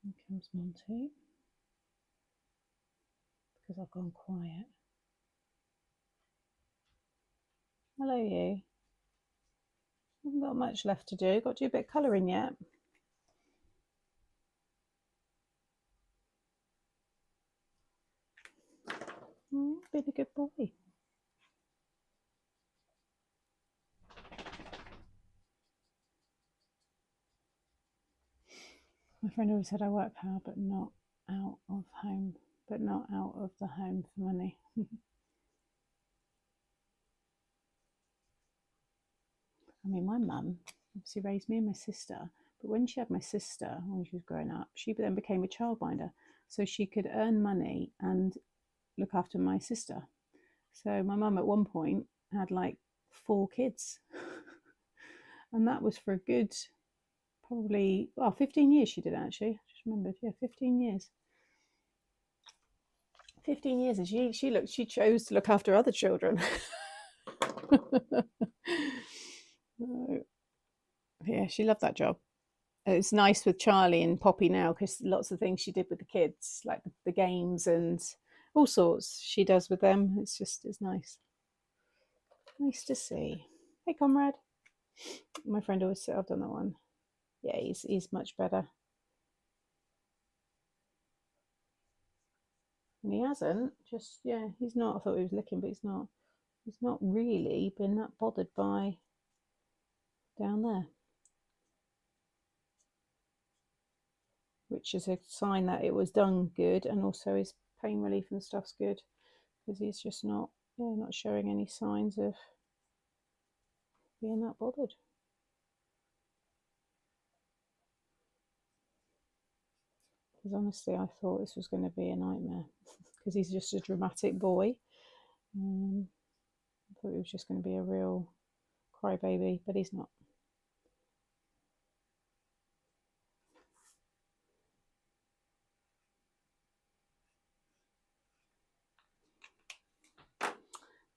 Here comes Monty because I've gone quiet. Hello, you. Haven't got much left to do. Got to do a bit of colouring yet. Been a good boy. My friend always said I work hard, but not out of home, but not out of the home for money. I mean, my mum obviously raised me and my sister, but when she had my sister, when she was growing up, she then became a childminder, so she could earn money and look after my sister. So my mum at one point had like 4 kids, and that was for a good probably 15 years she did actually. I just remembered, yeah, 15 years. 15 years, and she chose to look after other children. Yeah, she loved that job. It's nice with Charlie and Poppy now because lots of things she did with the kids, like the games and all sorts she does with them. It's nice. Nice to see. Hey, comrade. My friend always said I've done that one. Yeah, he's much better. And he hasn't. Just yeah, he's not. I thought he was licking, but he's not. He's not really been that bothered by down there, which is a sign that it was done good, and also his pain relief and stuff's good because he's just not showing any signs of being that bothered. Because honestly, I thought this was going to be a nightmare because he's just a dramatic boy. I thought he was just going to be a real crybaby, but he's not.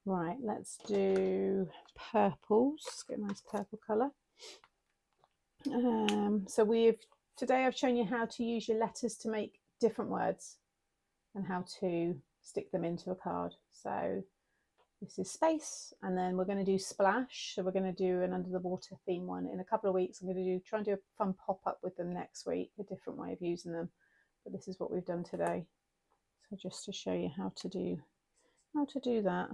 Right, let's do purples. Let's get a nice purple colour. So today I've shown you how to use your letters to make different words and how to stick them into a card. So this is space, and then we're going to do splash. So we're going to do an under the water theme one in a couple of weeks. I'm going to try and do a fun pop up with them next week, a different way of using them. But this is what we've done today. So just to show you how to do that.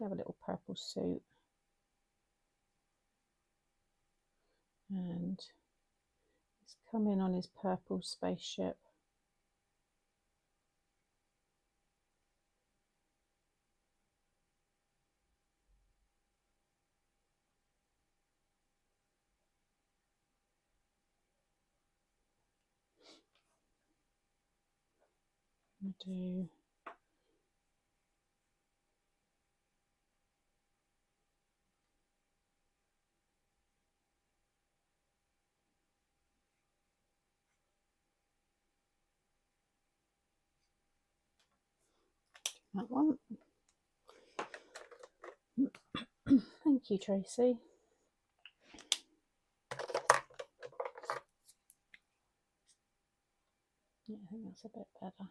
Have a little purple suit, and he's come in on his purple spaceship. I'm gonna do that one. Thank you, Tracy. Yeah, I think that's a bit better.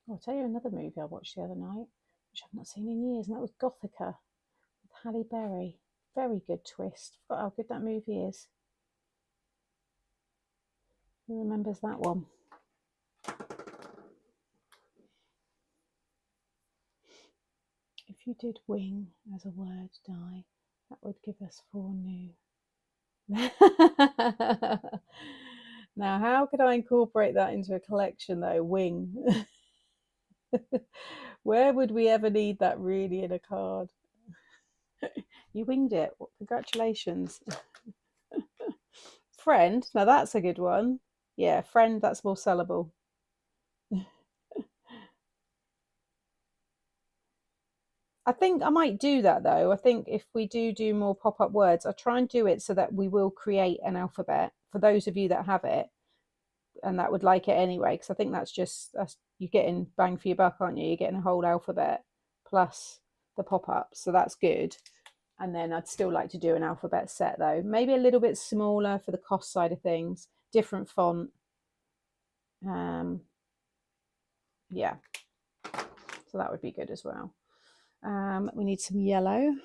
I'll tell you another movie I watched the other night, which I've not seen in years, and that was Gothica with Halle Berry. Very good twist. Forgot how good that movie is. Who remembers that one? you did wing as a word, Di, that would give us 4 new. Now, how could I incorporate that into a collection though? Wing. Where would we ever need that really in a card? You winged it. Congratulations. Friend. Now that's a good one. Yeah, friend, that's more sellable. I think I might do that though. I think if we do more pop-up words, I try and do it so that we will create an alphabet for those of you that have it and that would like it anyway, because I think that's you're getting bang for your buck, aren't you? You're getting a whole alphabet plus the pop-ups, so that's good. And then I'd still like to do an alphabet set though, maybe a little bit smaller for the cost side of things, different font. Yeah, so that would be good as well. We need some yellow.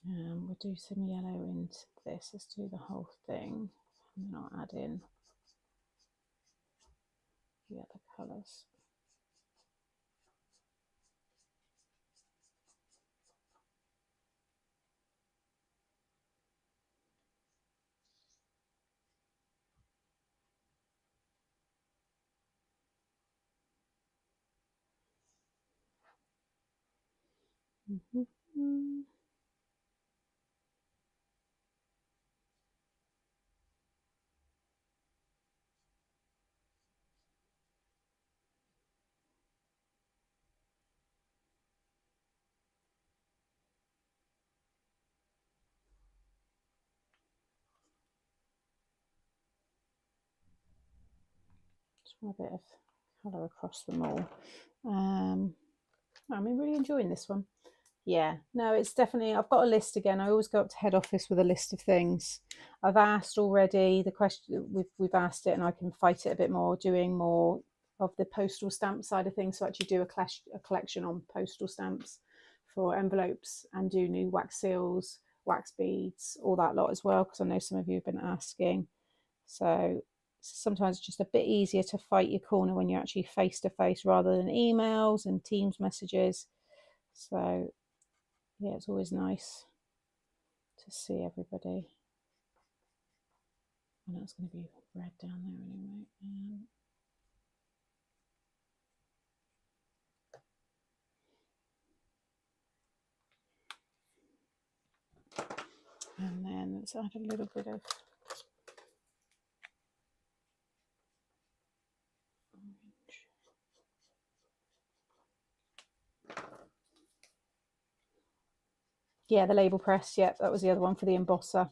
We'll do some yellow into this. Let's do the whole thing, and then I'll add in the other colours. Just want a bit of colour across them all. I'm really enjoying this one. Yeah, no, it's definitely, I've got a list again. I always go up to head office with a list of things. I've asked already the question, we've asked it, and I can fight it a bit more, doing more of the postal stamp side of things. So actually do a collection on postal stamps for envelopes and do new wax seals, wax beads, all that lot as well, because I know some of you have been asking. So sometimes it's just a bit easier to fight your corner when you're actually face to face rather than emails and Teams messages. So yeah, it's always nice to see everybody. I know it's going to be red down there anyway. And then let's add a little bit of orange. Yeah, the label press. Yep, that was the other one for the embosser.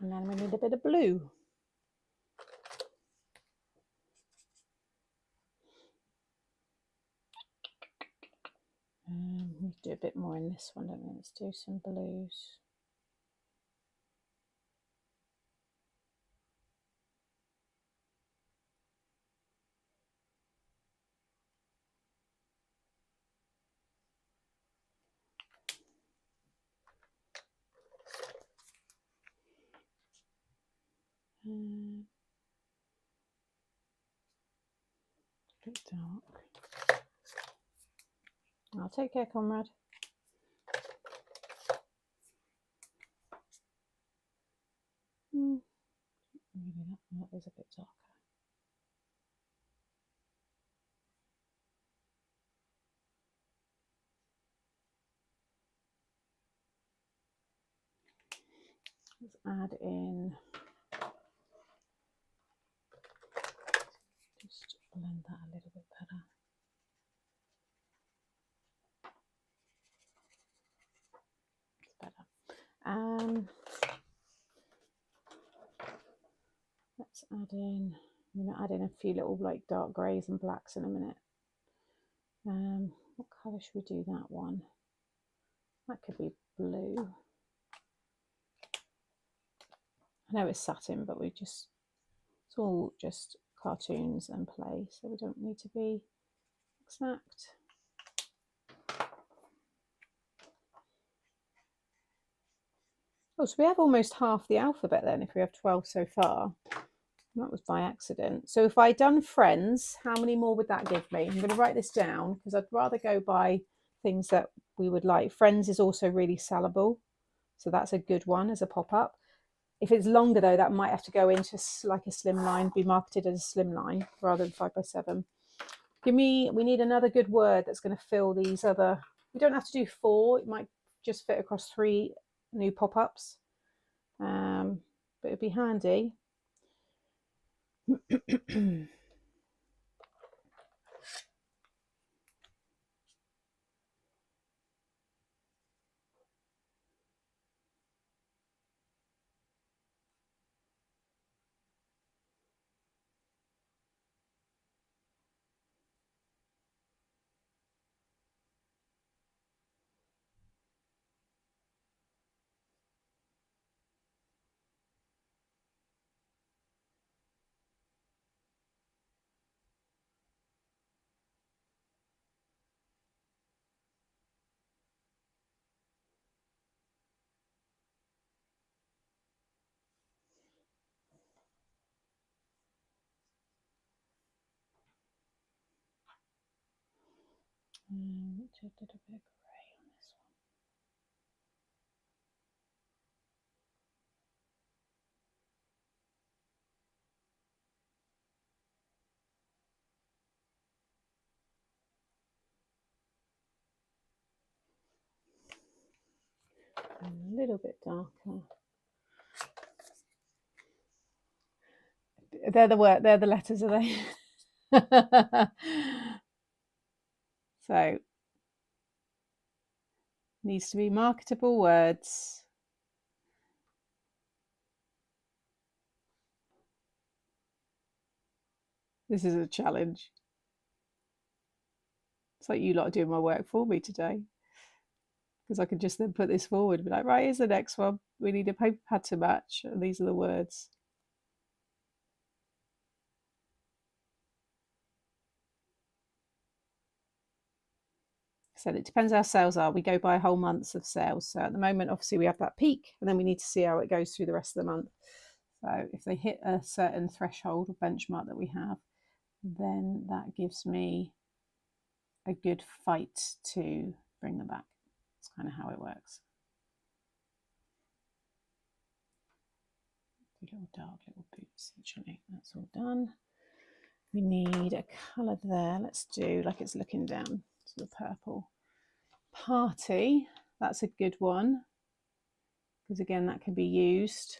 And then we need a bit of blue. We need to do a bit more in this one, don't we? Let's do some blues. A bit dark. I'll take care, comrade. Maybe that is a bit darker. Let's add in, just blend that a little bit better. It's better. Let's add in, I'm going to add in a few little like dark greys and blacks in a minute. What colour should we do that one? That could be blue. I know it's satin, but it's all just cartoons and play, so we don't need to be exact. Oh, so we have almost half the alphabet then, if we have 12 so far. That was by accident. So if I'd done friends, how many more would that give me? I'm going to write this down because I'd rather go by things that we would like. Friends is also really sellable, so that's a good one as a pop-up. If it's longer though, that might have to go into like a slim line, be marketed as a slim line rather than 5x7. We need another good word that's going to fill these other, we don't have to do 4, it might just fit across 3 new pop-ups, but it'd be handy. Did a bit of grey on this one. A little bit darker. They're the letters, are they? So needs to be marketable words. This is a challenge. It's like you lot are doing my work for me today, because I could just then put this forward and be like, right, here's the next one. We need a paper pad to match, and these are the words. So it depends how sales are. We go by whole months of sales. So at the moment, obviously, we have that peak, and then we need to see how it goes through the rest of the month. So if they hit a certain threshold or benchmark that we have, then that gives me a good fight to bring them back. That's kind of how it works. Little dark little boots, actually. That's all done. We need a colour there. Let's do like it's looking down to the purple. Party, that's a good one, because again, that can be used.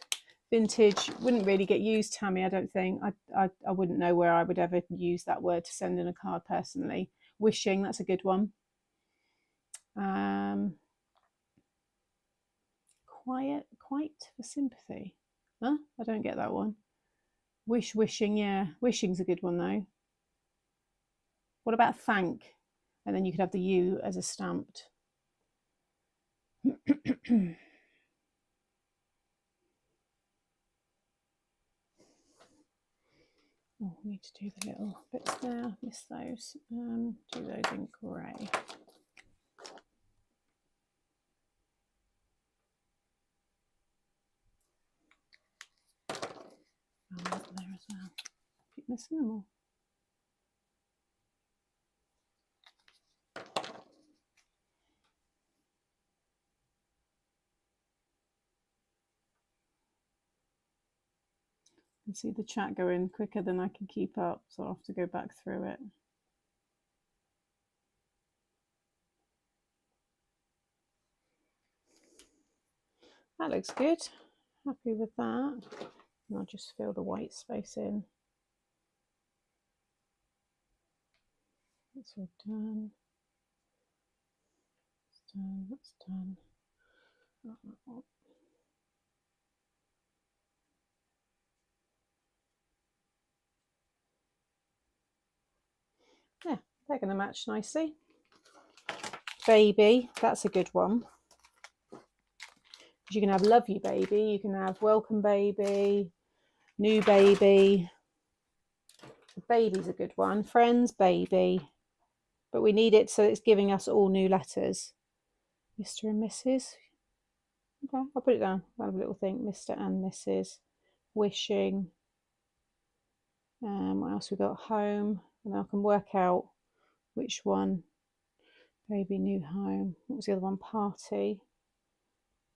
Vintage wouldn't really get used, Tammy, I don't think. I wouldn't know where I would ever use that word to send in a card personally. Wishing, that's a good one. Quite for sympathy. Huh? I don't get that one. Wishing, yeah. Wishing's a good one though. What about thank? And then you could have the U as a stamped. Oh, we need to do the little bits there. Miss those. Do those in grey. Oh, there as well. Keep missing them all. I can see the chat going quicker than I can keep up, so I'll have to go back through it. That looks good. Happy with that. And I'll just fill the white space in. That's all done. That's done. That's done. They're going to match nicely. Baby, that's a good one. You can have love you baby, you can have welcome baby, new baby. Baby's a good one. Friends, baby. But we need it so it's giving us all new letters. Mr. and Mrs. Okay, I'll put it down. I'll have a little think. Mr. and Mrs. Wishing. What else we got? Home. And I can work out which one. Baby, new home. What was the other one? Party.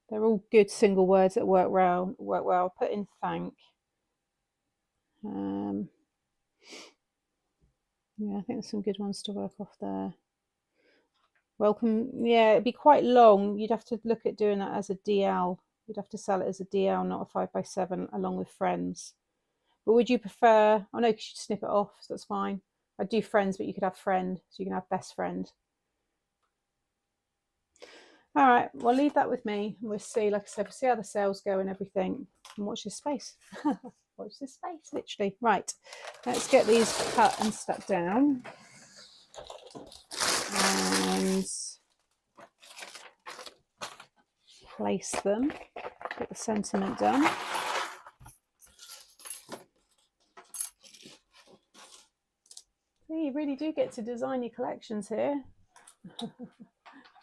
They're all good single words that work well. Put in thank. Yeah, I think there's some good ones to work off there. Welcome. Yeah, it'd be quite long. You'd have to look at doing that as a DL. You'd have to sell it as a DL, not a 5x7, along with friends. But would you prefer? I know you should snip it off, so that's fine. I'd do friends, but you could have friend, so you can have best friend. All right, well, leave that with me. We'll see, like I said, we'll see how the sales go and everything. And watch this space. Watch this space, literally. Right, let's get these cut and stuck down. And place them. Get the sentiment done. See, you really do get to design your collections here.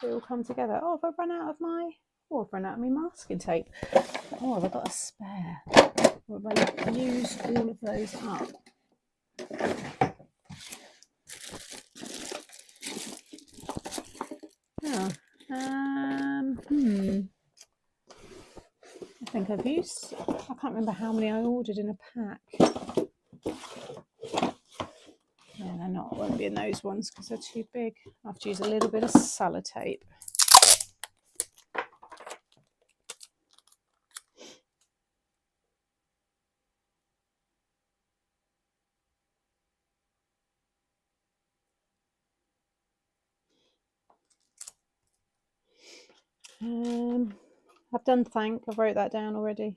They all come together. Oh, have I run out of my... Oh, I've run out of my masking tape. Oh, have I got a spare? Or have I used all of those up? Oh, I think I've used... I can't remember how many I ordered in a pack. Yeah, they're not. I won't be in those ones because they're too big. I have to use a little bit of sellotape. I've done thank. I wrote that down already.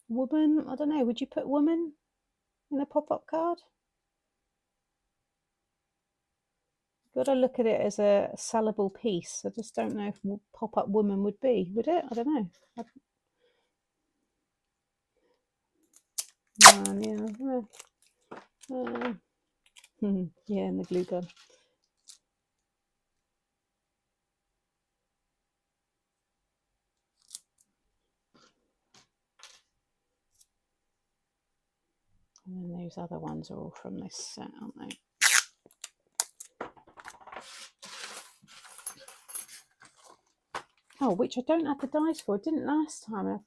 Woman, I don't know, would you put woman in a pop-up card? Got to look at it as a sellable piece. I just don't know if pop-up woman would be. Would it? I don't know. Yeah, and the glue gun. And then those other ones are all from this set, aren't they? Oh, which I don't have the dies for. I didn't last time.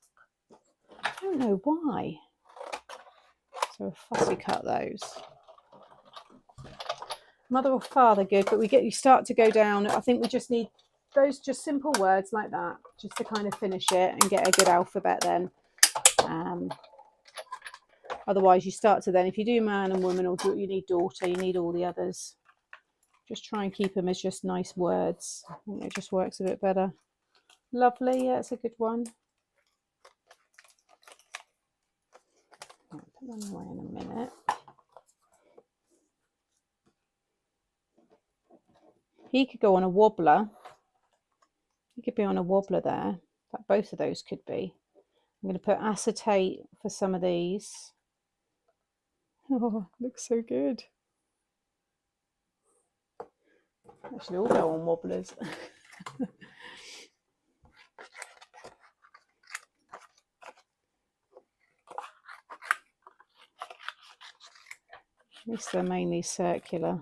I don't know why. So we'll fussy cut those. Mother or father, good, but you start to go down. I think we just need those just simple words like that, just to kind of finish it and get a good alphabet then. Otherwise you start to then, if you do man and woman, or you need daughter, you need all the others. Just try and keep them as just nice words. I think it just works a bit better. Lovely, yeah, it's a good one. I'll put them away in a minute. He could go on a wobbler. He could be on a wobbler there. But both of those could be. I'm going to put acetate for some of these. Oh, looks so good. They should all go on wobblers. At least they're mainly circular.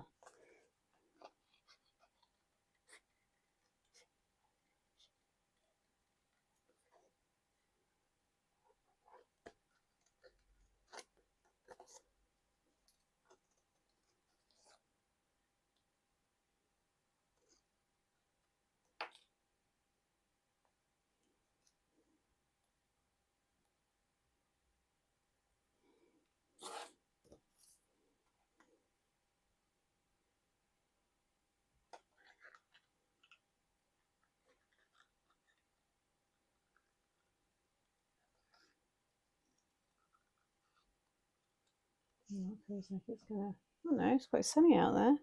It feels like it's gonna. Oh no, it's quite sunny out there.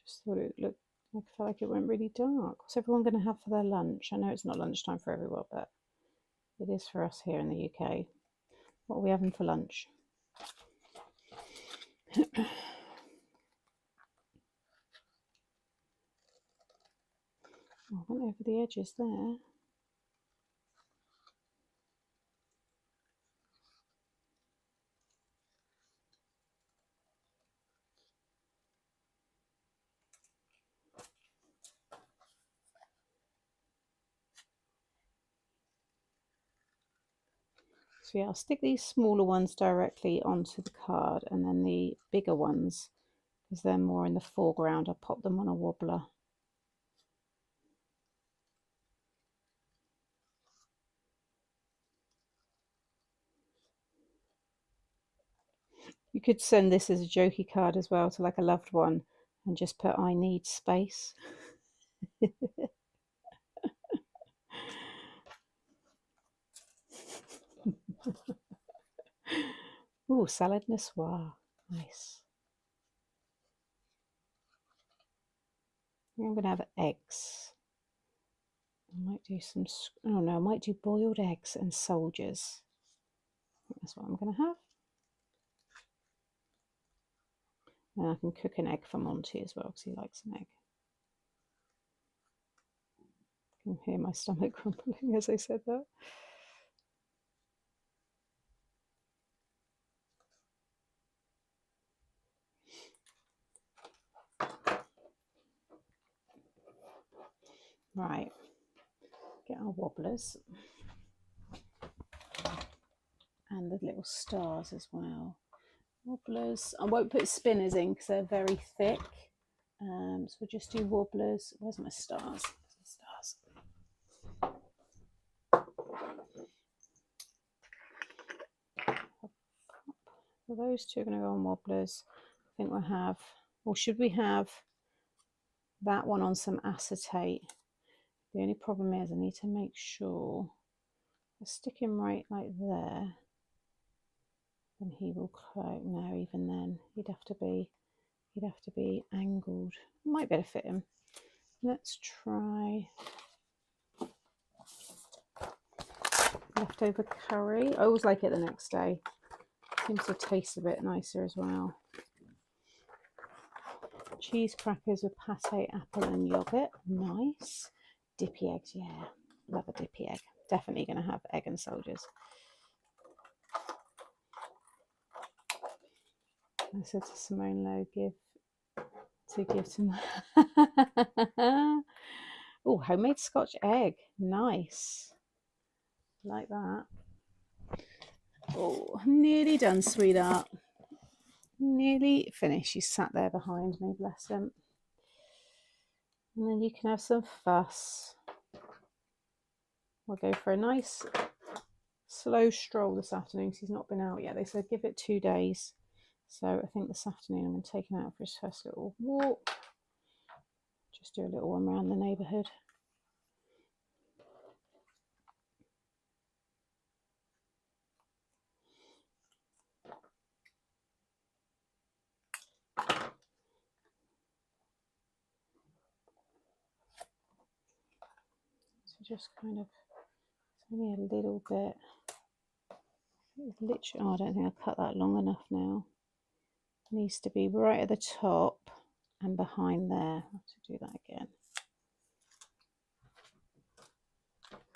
Just thought it looked like I felt like it went really dark. What's everyone going to have for their lunch? I know it's not lunchtime for everyone, but it is for us here in the UK. What are we having for lunch? Oh, I went over the edges there. So yeah, I'll stick these smaller ones directly onto the card, and then the bigger ones, because they're more in the foreground, I'll pop them on a wobbler. You could send this as a jokey card as well to like a loved one and just put "I need space." Ooh, salad niçoise. Nice. I'm going to have eggs. I might do some, oh no, I might do boiled eggs and soldiers. I think that's what I'm going to have. And I can cook an egg for Monty as well because he likes an egg. I can hear my stomach grumbling as I said that. Right, get our wobblers and the little stars as well. Wobblers, I won't put spinners in because they're very thick. So we'll just do wobblers. Where's my stars? Stars. So those two are going to go on wobblers. I think we'll have, or should we have that one on some acetate? The only problem is I need to make sure I stick him right like there, then he will close. No, even then he'd have to be angled. Might be able to fit him. Let's try leftover curry. I always like it the next day. Seems to taste a bit nicer as well. Cheese crackers with pate, apple and yogurt. Nice. Dippy eggs, yeah. Love a dippy egg. Definitely going to have egg and soldiers. I said to Simone Lowe, give to my... Oh, homemade Scotch egg. Nice. Like that. Oh, nearly done, sweetheart. Nearly finished. She sat there behind me, bless him. And then you can have some fuss. We'll go for a nice slow stroll this afternoon because he's not been out yet. They said give it 2 days. So I think this afternoon I'm going to take him out for his first little walk. Just do a little one around the neighbourhood. So just kind of, it's only a little bit. Literally, oh, I don't think I cut that long enough now. It needs to be right at the top and behind there. I have to do that again.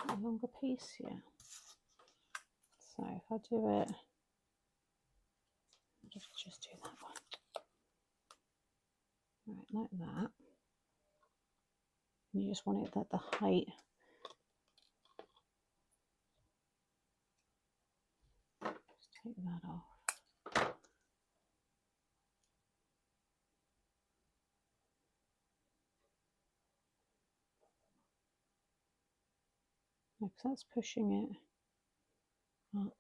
A longer piece, yeah. So if I do it, just do that one. Right, like that. You just want it at the height. Just take that off. Because that's pushing it up.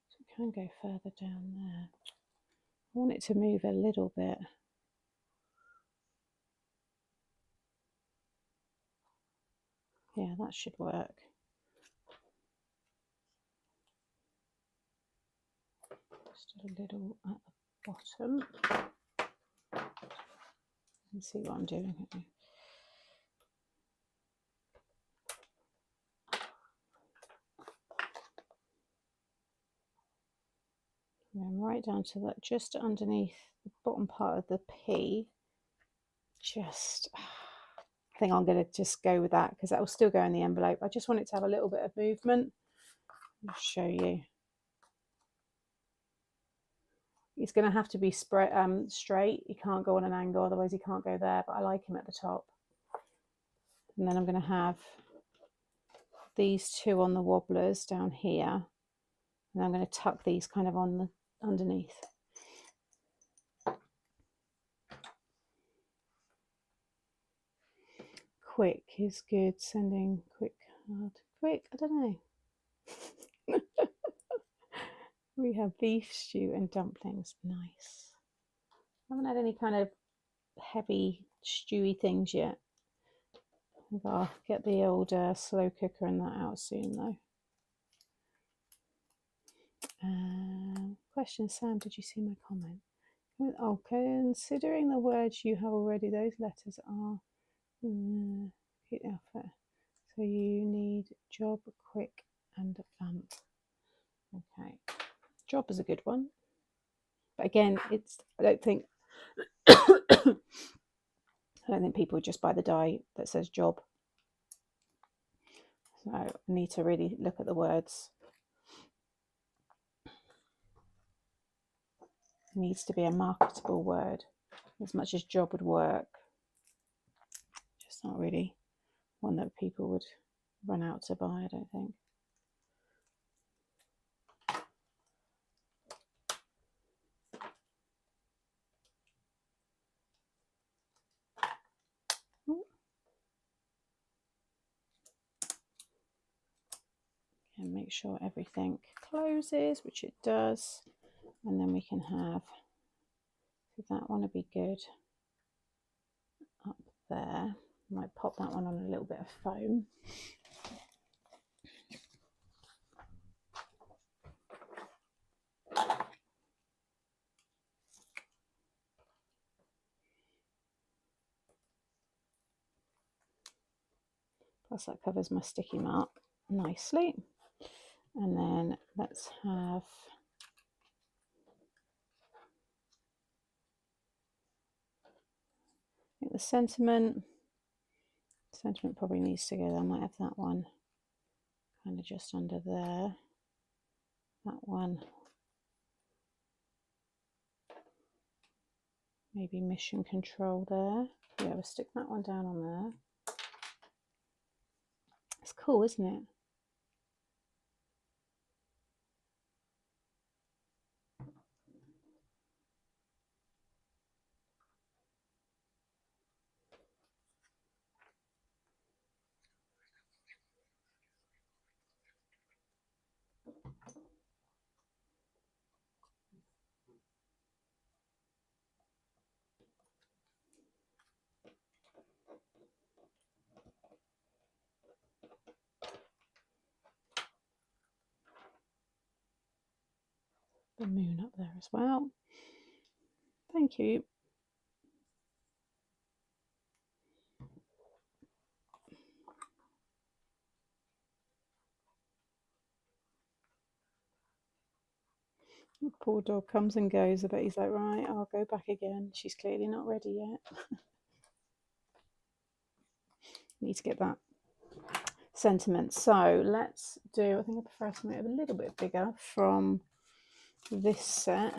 So it can go further down there. I want it to move a little bit. Yeah, that should work. Just a little at the bottom. And see what I'm doing here. And right down to that, just underneath the bottom part of the P. Just, I think I'm going to just go with that because that will still go in the envelope. I just want it to have a little bit of movement. I'll show you. It's going to have to be straight. You can't go on an angle, otherwise you can't go there, but I like him at the top. And then I'm going to have these two on the wobblers down here. And I'm going to tuck these kind of on the underneath. Quick is good. Sending quick card. Quick, I don't know. We have beef stew and dumplings. Nice. I haven't had any kind of heavy stewy things yet. I'll get the old slow cooker and that out soon though. Question, Sam, did you see my comment? Oh, considering the words you have already, those letters are repeat the alphabet. So you need job, quick, and vamp. Okay, job is a good one, but again, it's I don't think people would just buy the die that says job. So I need to really look at the words. It needs to be a marketable word, as much as job would work. Just not really one that people would run out to buy, I don't think. And make sure everything closes, which it does, and then we can have, so that one would be good up there. Might pop that one on a little bit of foam. Plus that covers my sticky mark nicely. And then let's have I think the sentiment probably needs to go there. I might have that one kind of just under there. That one maybe mission control there. Yeah, we'll stick that one down on there. It's cool, isn't it? The moon up there as well. Thank you. The poor dog comes and goes. I bet he's like, right, I'll go back again. She's clearly not ready yet. Need to get that sentiment. So let's do, I think I prefer to make it a little bit bigger from this set.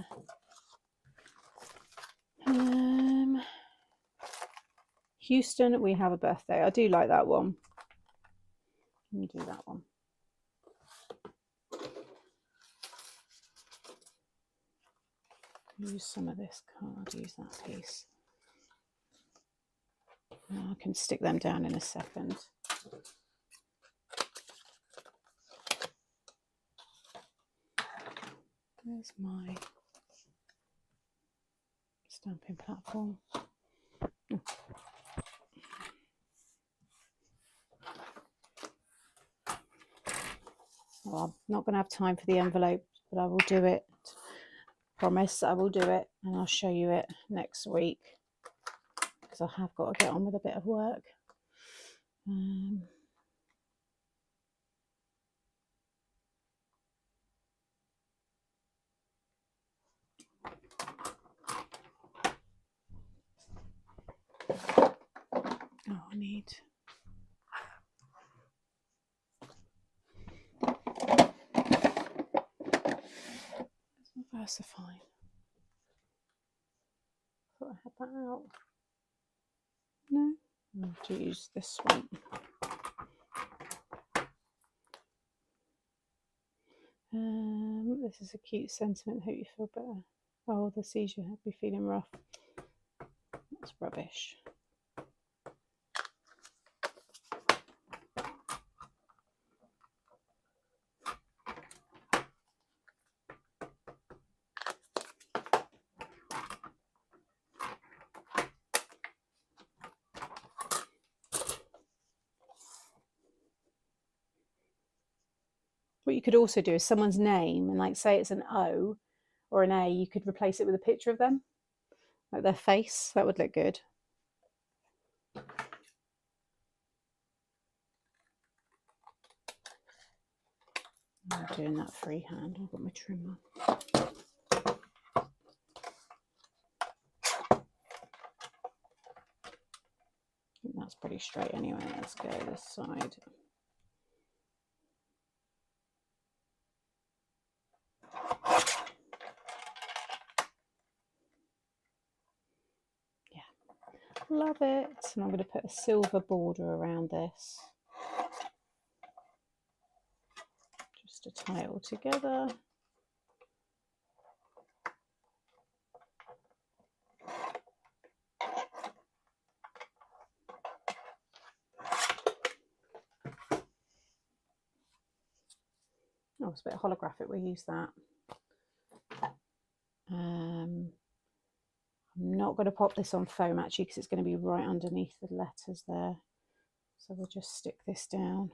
Houston, we have a birthday. I do like that one. Let me do that one. Use some of this card, use that piece. Now I can stick them down in a second. There's my stamping platform. Well, I'm not going to have time for the envelope, but I will do it Promise I will do it, and I'll show you it next week, because I have got to get on with a bit of work. Oh, I need... VersaFine. Thought I had that out. No, I have to use this one. This is a cute sentiment. Hope you feel better. Oh, the seizure had me feeling rough. That's rubbish. What you could also do is someone's name, and like say it's an O or an A, you could replace it with a picture of them, like their face. That would look good. I'm doing that freehand. I've got my trimmer. I think that's pretty straight anyway. Let's go this side. Love it. And I'm going to put a silver border around this, just to tie it all together. Oh, it's a bit holographic. We'll use that. I'm not going to pop this on foam actually, because it's going to be right underneath the letters there. So we'll just stick this down.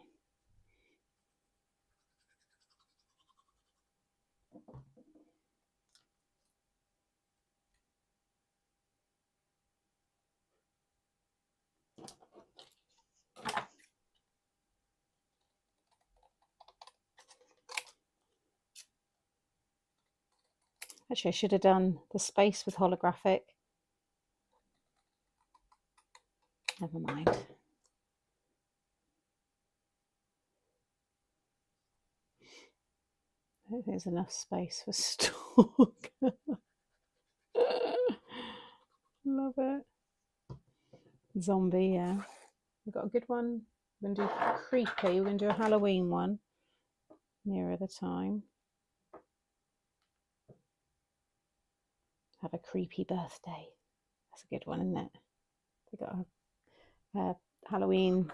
Actually, I should have done the space with holographic. Never mind. I don't think there's enough space for stalk. Love it. Zombie, yeah. We've got a good one. We're going to do creepy. We're going to do a Halloween one nearer the time. Have a creepy birthday. That's a good one, isn't it? We've got a Halloween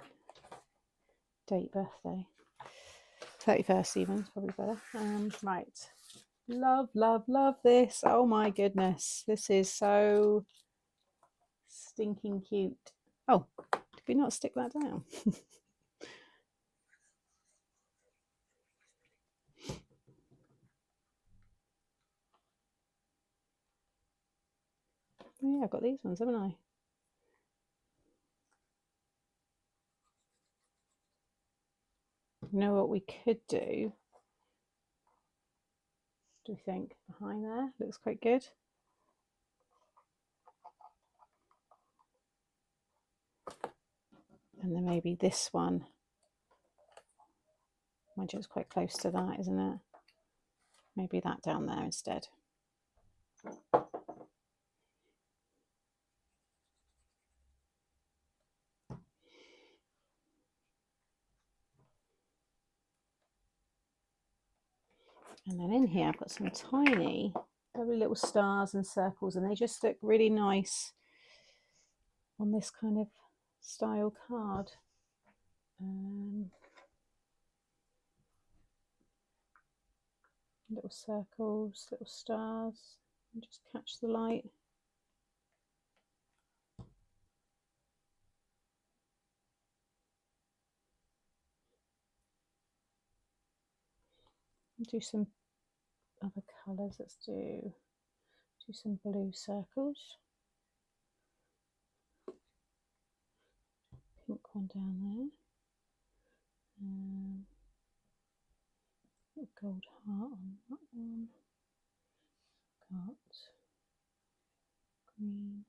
date birthday. 31st even, probably better. Right. Love, love, love this. Oh my goodness. This is so stinking cute. Oh, did we not stick that down? Oh yeah, I've got these ones, haven't I? You know what we could do? Do we think behind there? Looks quite good. And then maybe this one. Mind you, it's quite close to that, isn't it? Maybe that down there instead. And then in here I've got some tiny, lovely little stars and circles, and they just look really nice on this kind of style card. Little circles, little stars, and just catch the light. Do some other colours. Let's do Do some blue circles. Pink one down there. Gold heart on that one. Got green.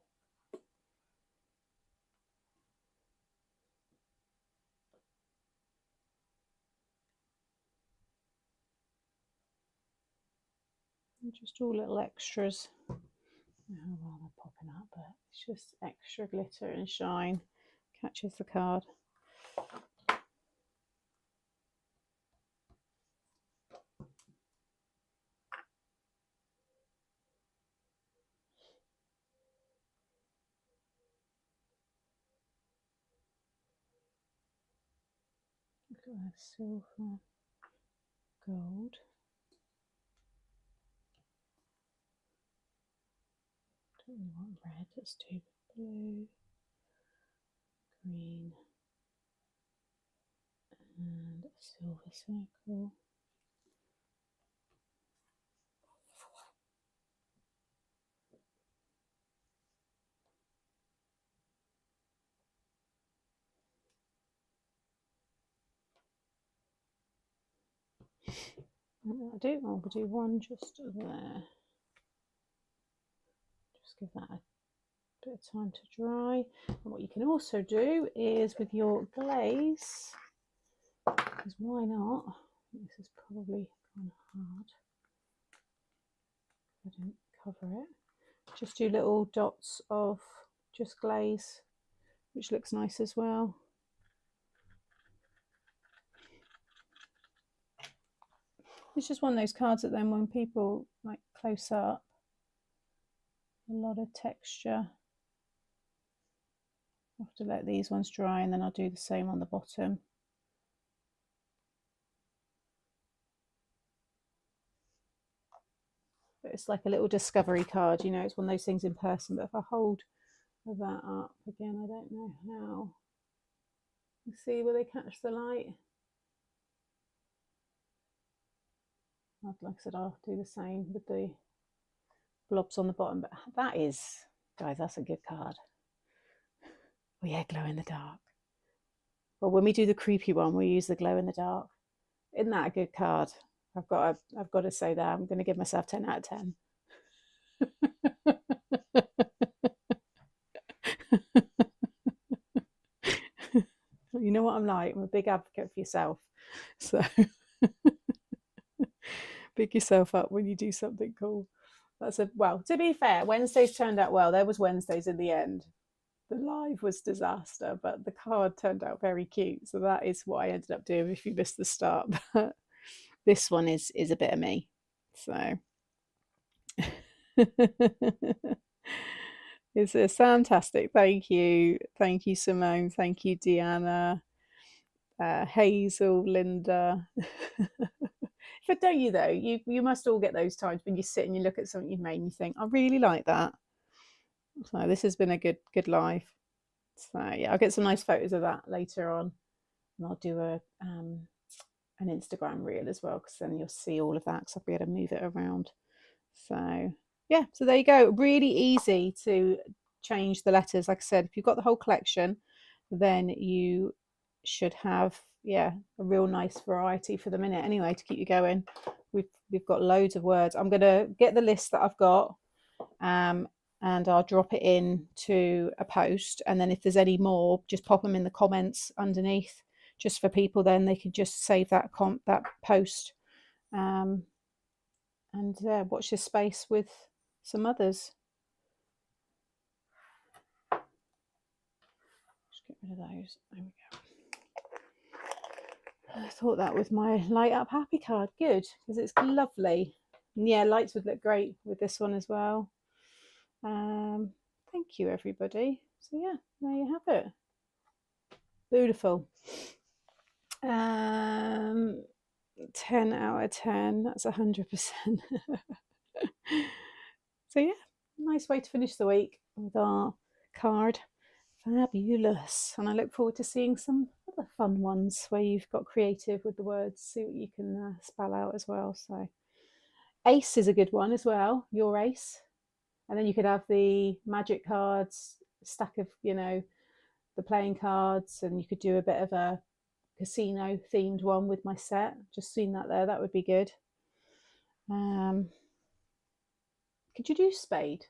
And just all little extras. I don't know how well they're popping up, but it's just extra glitter and shine. Catches the card. Look at that silver, gold. Don't really want red, let's do blue, green, and a silver circle. I'll do one just there. Just give that a bit of time to dry. And what you can also do is with your glaze, because why not? This is probably kind of hard. I didn't cover it. Just do little dots of just glaze, which looks nice as well. It's just one of those cards that then when people like close up, a lot of texture. I'll have to let these ones dry and then I'll do the same on the bottom. But it's like a little discovery card, you know, it's one of those things in person, but if I hold that up again, I don't know how. You see where they catch the light? Like I said, I'll do the same with the blobs on the bottom, but that is, guys, that's a good card. Oh yeah, glow in the dark. Well, when we do the creepy one, we use the glow in the dark. Isn't that a good card? I've got to say that. I'm going to give myself 10 out of 10. You know what I'm like? I'm a big advocate for yourself. So pick yourself up when you do something cool. Well, to be fair, Wednesdays turned out well. There was Wednesdays in the end. The live was disaster, but the card turned out very cute. So that is what I ended up doing if you missed the start. But this one is a bit of me. So it's fantastic. Thank you. Thank you, Simone. Thank you, Deanna. Hazel, Linda. But don't you though? You must all get those times when you sit and you look at something you've made and you think, I really like that. So this has been a good live. So yeah, I'll get some nice photos of that later on, and I'll do an Instagram reel as well, because then you'll see all of that, because I'll be able to move it around. So yeah, so there you go. Really easy to change the letters. Like I said, if you've got the whole collection, then you should have a real nice variety for the minute anyway to keep you going. We've got loads of words. I'm gonna get the list that I've got and I'll drop it in to a post, and then if there's any more, just pop them in the comments underneath, just for people, then they can just save that post and watch this space with some others. Just get rid of those. There we go. I thought that was my light up happy card. Good, because it's lovely. And yeah, lights would look great with this one as well. Thank you, everybody. So yeah, there you have it. Beautiful. 10 out of 10. That's 100%. So yeah, nice way to finish the week with our card. Fabulous. And I look forward to seeing some other fun ones where you've got creative with the words, see what you can spell out as well. So ace is a good one as well. Your ace. And then you could have the magic cards, stack of, you know, the playing cards, and you could do a bit of a casino themed one with my set. Just seen that there. That would be good. Could you do spade?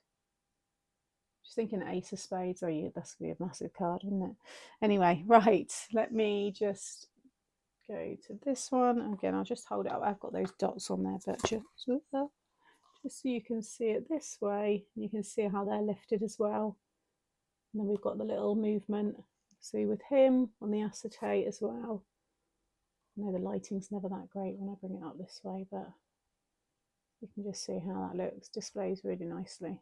Just thinking ace of spades. Oh, yeah, that's gonna be a massive card, isn't it? Anyway, right. Let me just go to this one again. I'll just hold it up. I've got those dots on there, but just so you can see it this way. You can see how they're lifted as well. And then we've got the little movement. See with him on the acetate as well. I know the lighting's never that great when I bring it up this way, but you can just see how that looks. Displays really nicely.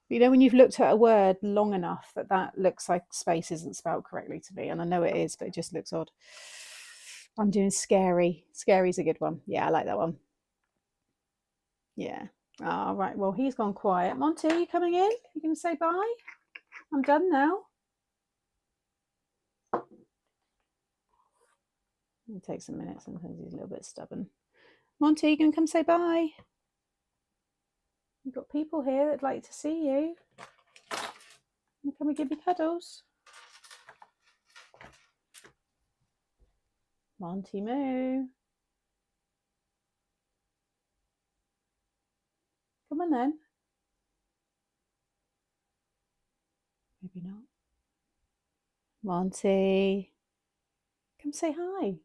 You know, when you've looked at a word long enough that looks like space isn't spelled correctly to me, and I know it is, but it just looks odd. I'm doing scary. Scary's a good one. Yeah, I like that one. Yeah. All right. Well, he's gone quiet. Monty, are you coming in? You going to say bye? I'm done now. It takes a minute. Sometimes he's a little bit stubborn. Monty, you going to come say bye? You've got people here that'd like to see you. Can we give you cuddles? Monty Moo. Come on then. Maybe not. Monty. Come say hi.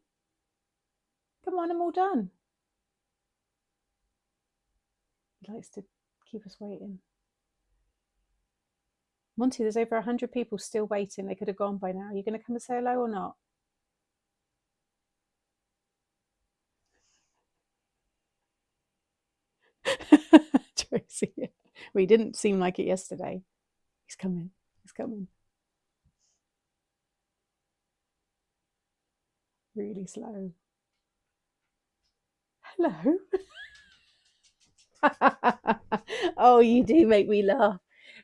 Come on, I'm all done. He likes to keep us waiting. Monty, there's over 100 people still waiting. They could have gone by now. Are you going to come and say hello or not? Tracy. Well, he didn't seem like it yesterday. He's coming. He's coming. Really slow. Hello. Oh, you do make me laugh.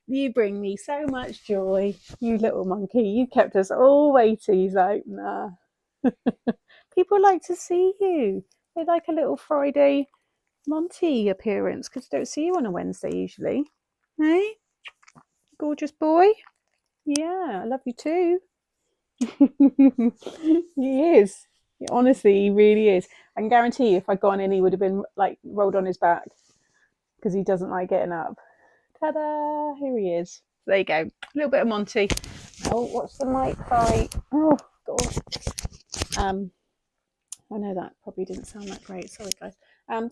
You bring me so much joy, you little monkey. You kept us all waiting. He's like, nah. People like to see you. They like a little Friday Monty appearance because they don't see you on a Wednesday usually. Hey, gorgeous boy. Yeah, I love you too. He is. Honestly, he really is. I can guarantee you, if I'd gone in, he would have been like rolled on his back because he doesn't like getting up. Ta-da! Here he is. There you go. A little bit of Monty. Oh, what's the mic? Sorry. Oh, God. I know that probably didn't sound that great. Sorry, guys.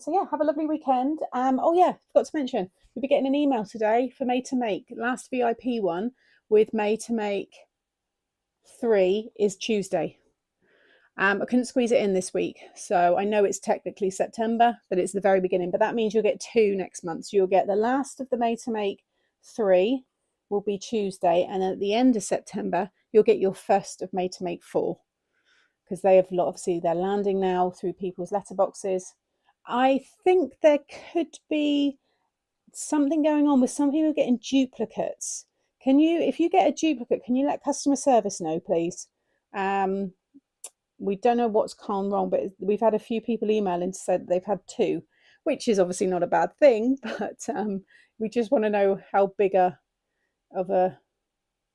So yeah, have a lovely weekend. Oh yeah, forgot to mention, we'll be getting an email today for Made to Make. Last VIP one with Made to Make 3 is Tuesday. I couldn't squeeze it in this week, so I know it's technically September, but it's the very beginning. But that means you'll get 2 next month. So you'll get the last of the Made to Make 3 will be Tuesday, and at the end of September you'll get your first of Made to Make 4, because they have obviously they're landing now through people's letterboxes. I think there could be something going on with some people getting duplicates. Can you, if you get a duplicate, can you let customer service know, please? We don't know what's gone wrong, but we've had a few people email and said they've had 2, which is obviously not a bad thing, but we just want to know how big of a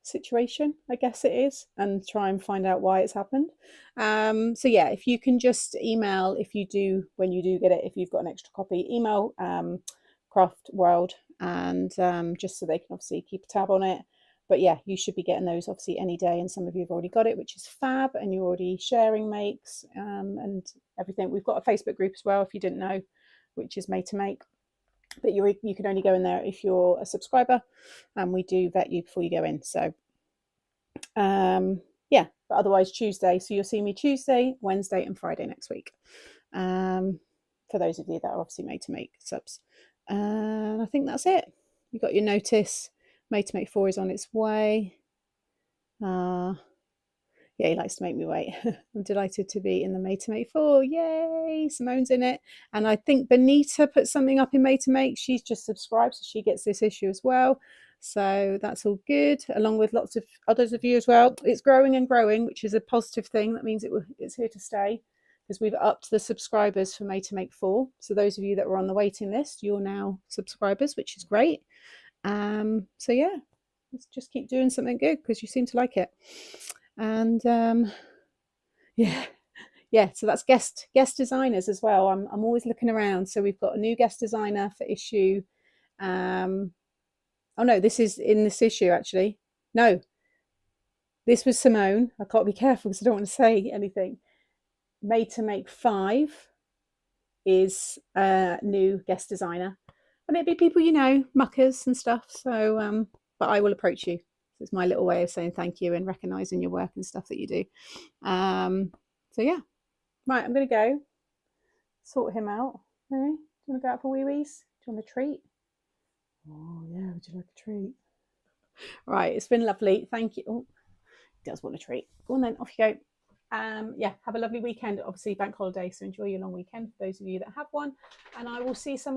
situation, I guess it is, and try and find out why it's happened. So yeah, if you can just email, if you do, when you do get it, if you've got an extra copy, email Craft World, and just so they can obviously keep a tab on it. But yeah, you should be getting those obviously any day, and some of you have already got it, which is fab, and you're already sharing makes and everything. We've got a Facebook group as well, if you didn't know, which is Made to Make, but you can only go in there if you're a subscriber, and we do vet you before you go in. So yeah, but otherwise Tuesday, so you'll see me Tuesday, Wednesday and Friday next week, for those of you that are obviously Made to Make subs. And I think that's it. You got your notice. Made to Make 4 is on its way. Yeah, he likes to make me wait. I'm delighted to be in the Made to Make 4. Yay! Simone's in it. And I think Benita put something up in Made to Make. She's just subscribed, so she gets this issue as well. So that's all good, along with lots of others of you as well. It's growing and growing, which is a positive thing. That means it's here to stay. because we've upped the subscribers for Made to Make 4. So those of you that were on the waiting list, you're now subscribers, which is great. So yeah, let's just keep doing something good because you seem to like it. And yeah, so that's guest designers as well. I'm always looking around. So we've got a new guest designer for issue. Oh no, this is in this issue actually. No, this was Simone. I can't be careful because I don't want to say anything. Made to Make 5 is a new guest designer, and it'd be people you know, muckers and stuff. So, but I will approach you. It's my little way of saying thank you and recognizing your work and stuff that you do. So yeah, right. I'm gonna go sort him out. Okay. Do you want to go out for wee wees? Do you want a treat? Oh yeah, would you like a treat? Right, it's been lovely. Thank you. Oh, he does want a treat. Go on then, off you go. Yeah, have a lovely weekend. Obviously, bank holiday, so enjoy your long weekend for those of you that have one. And I will see some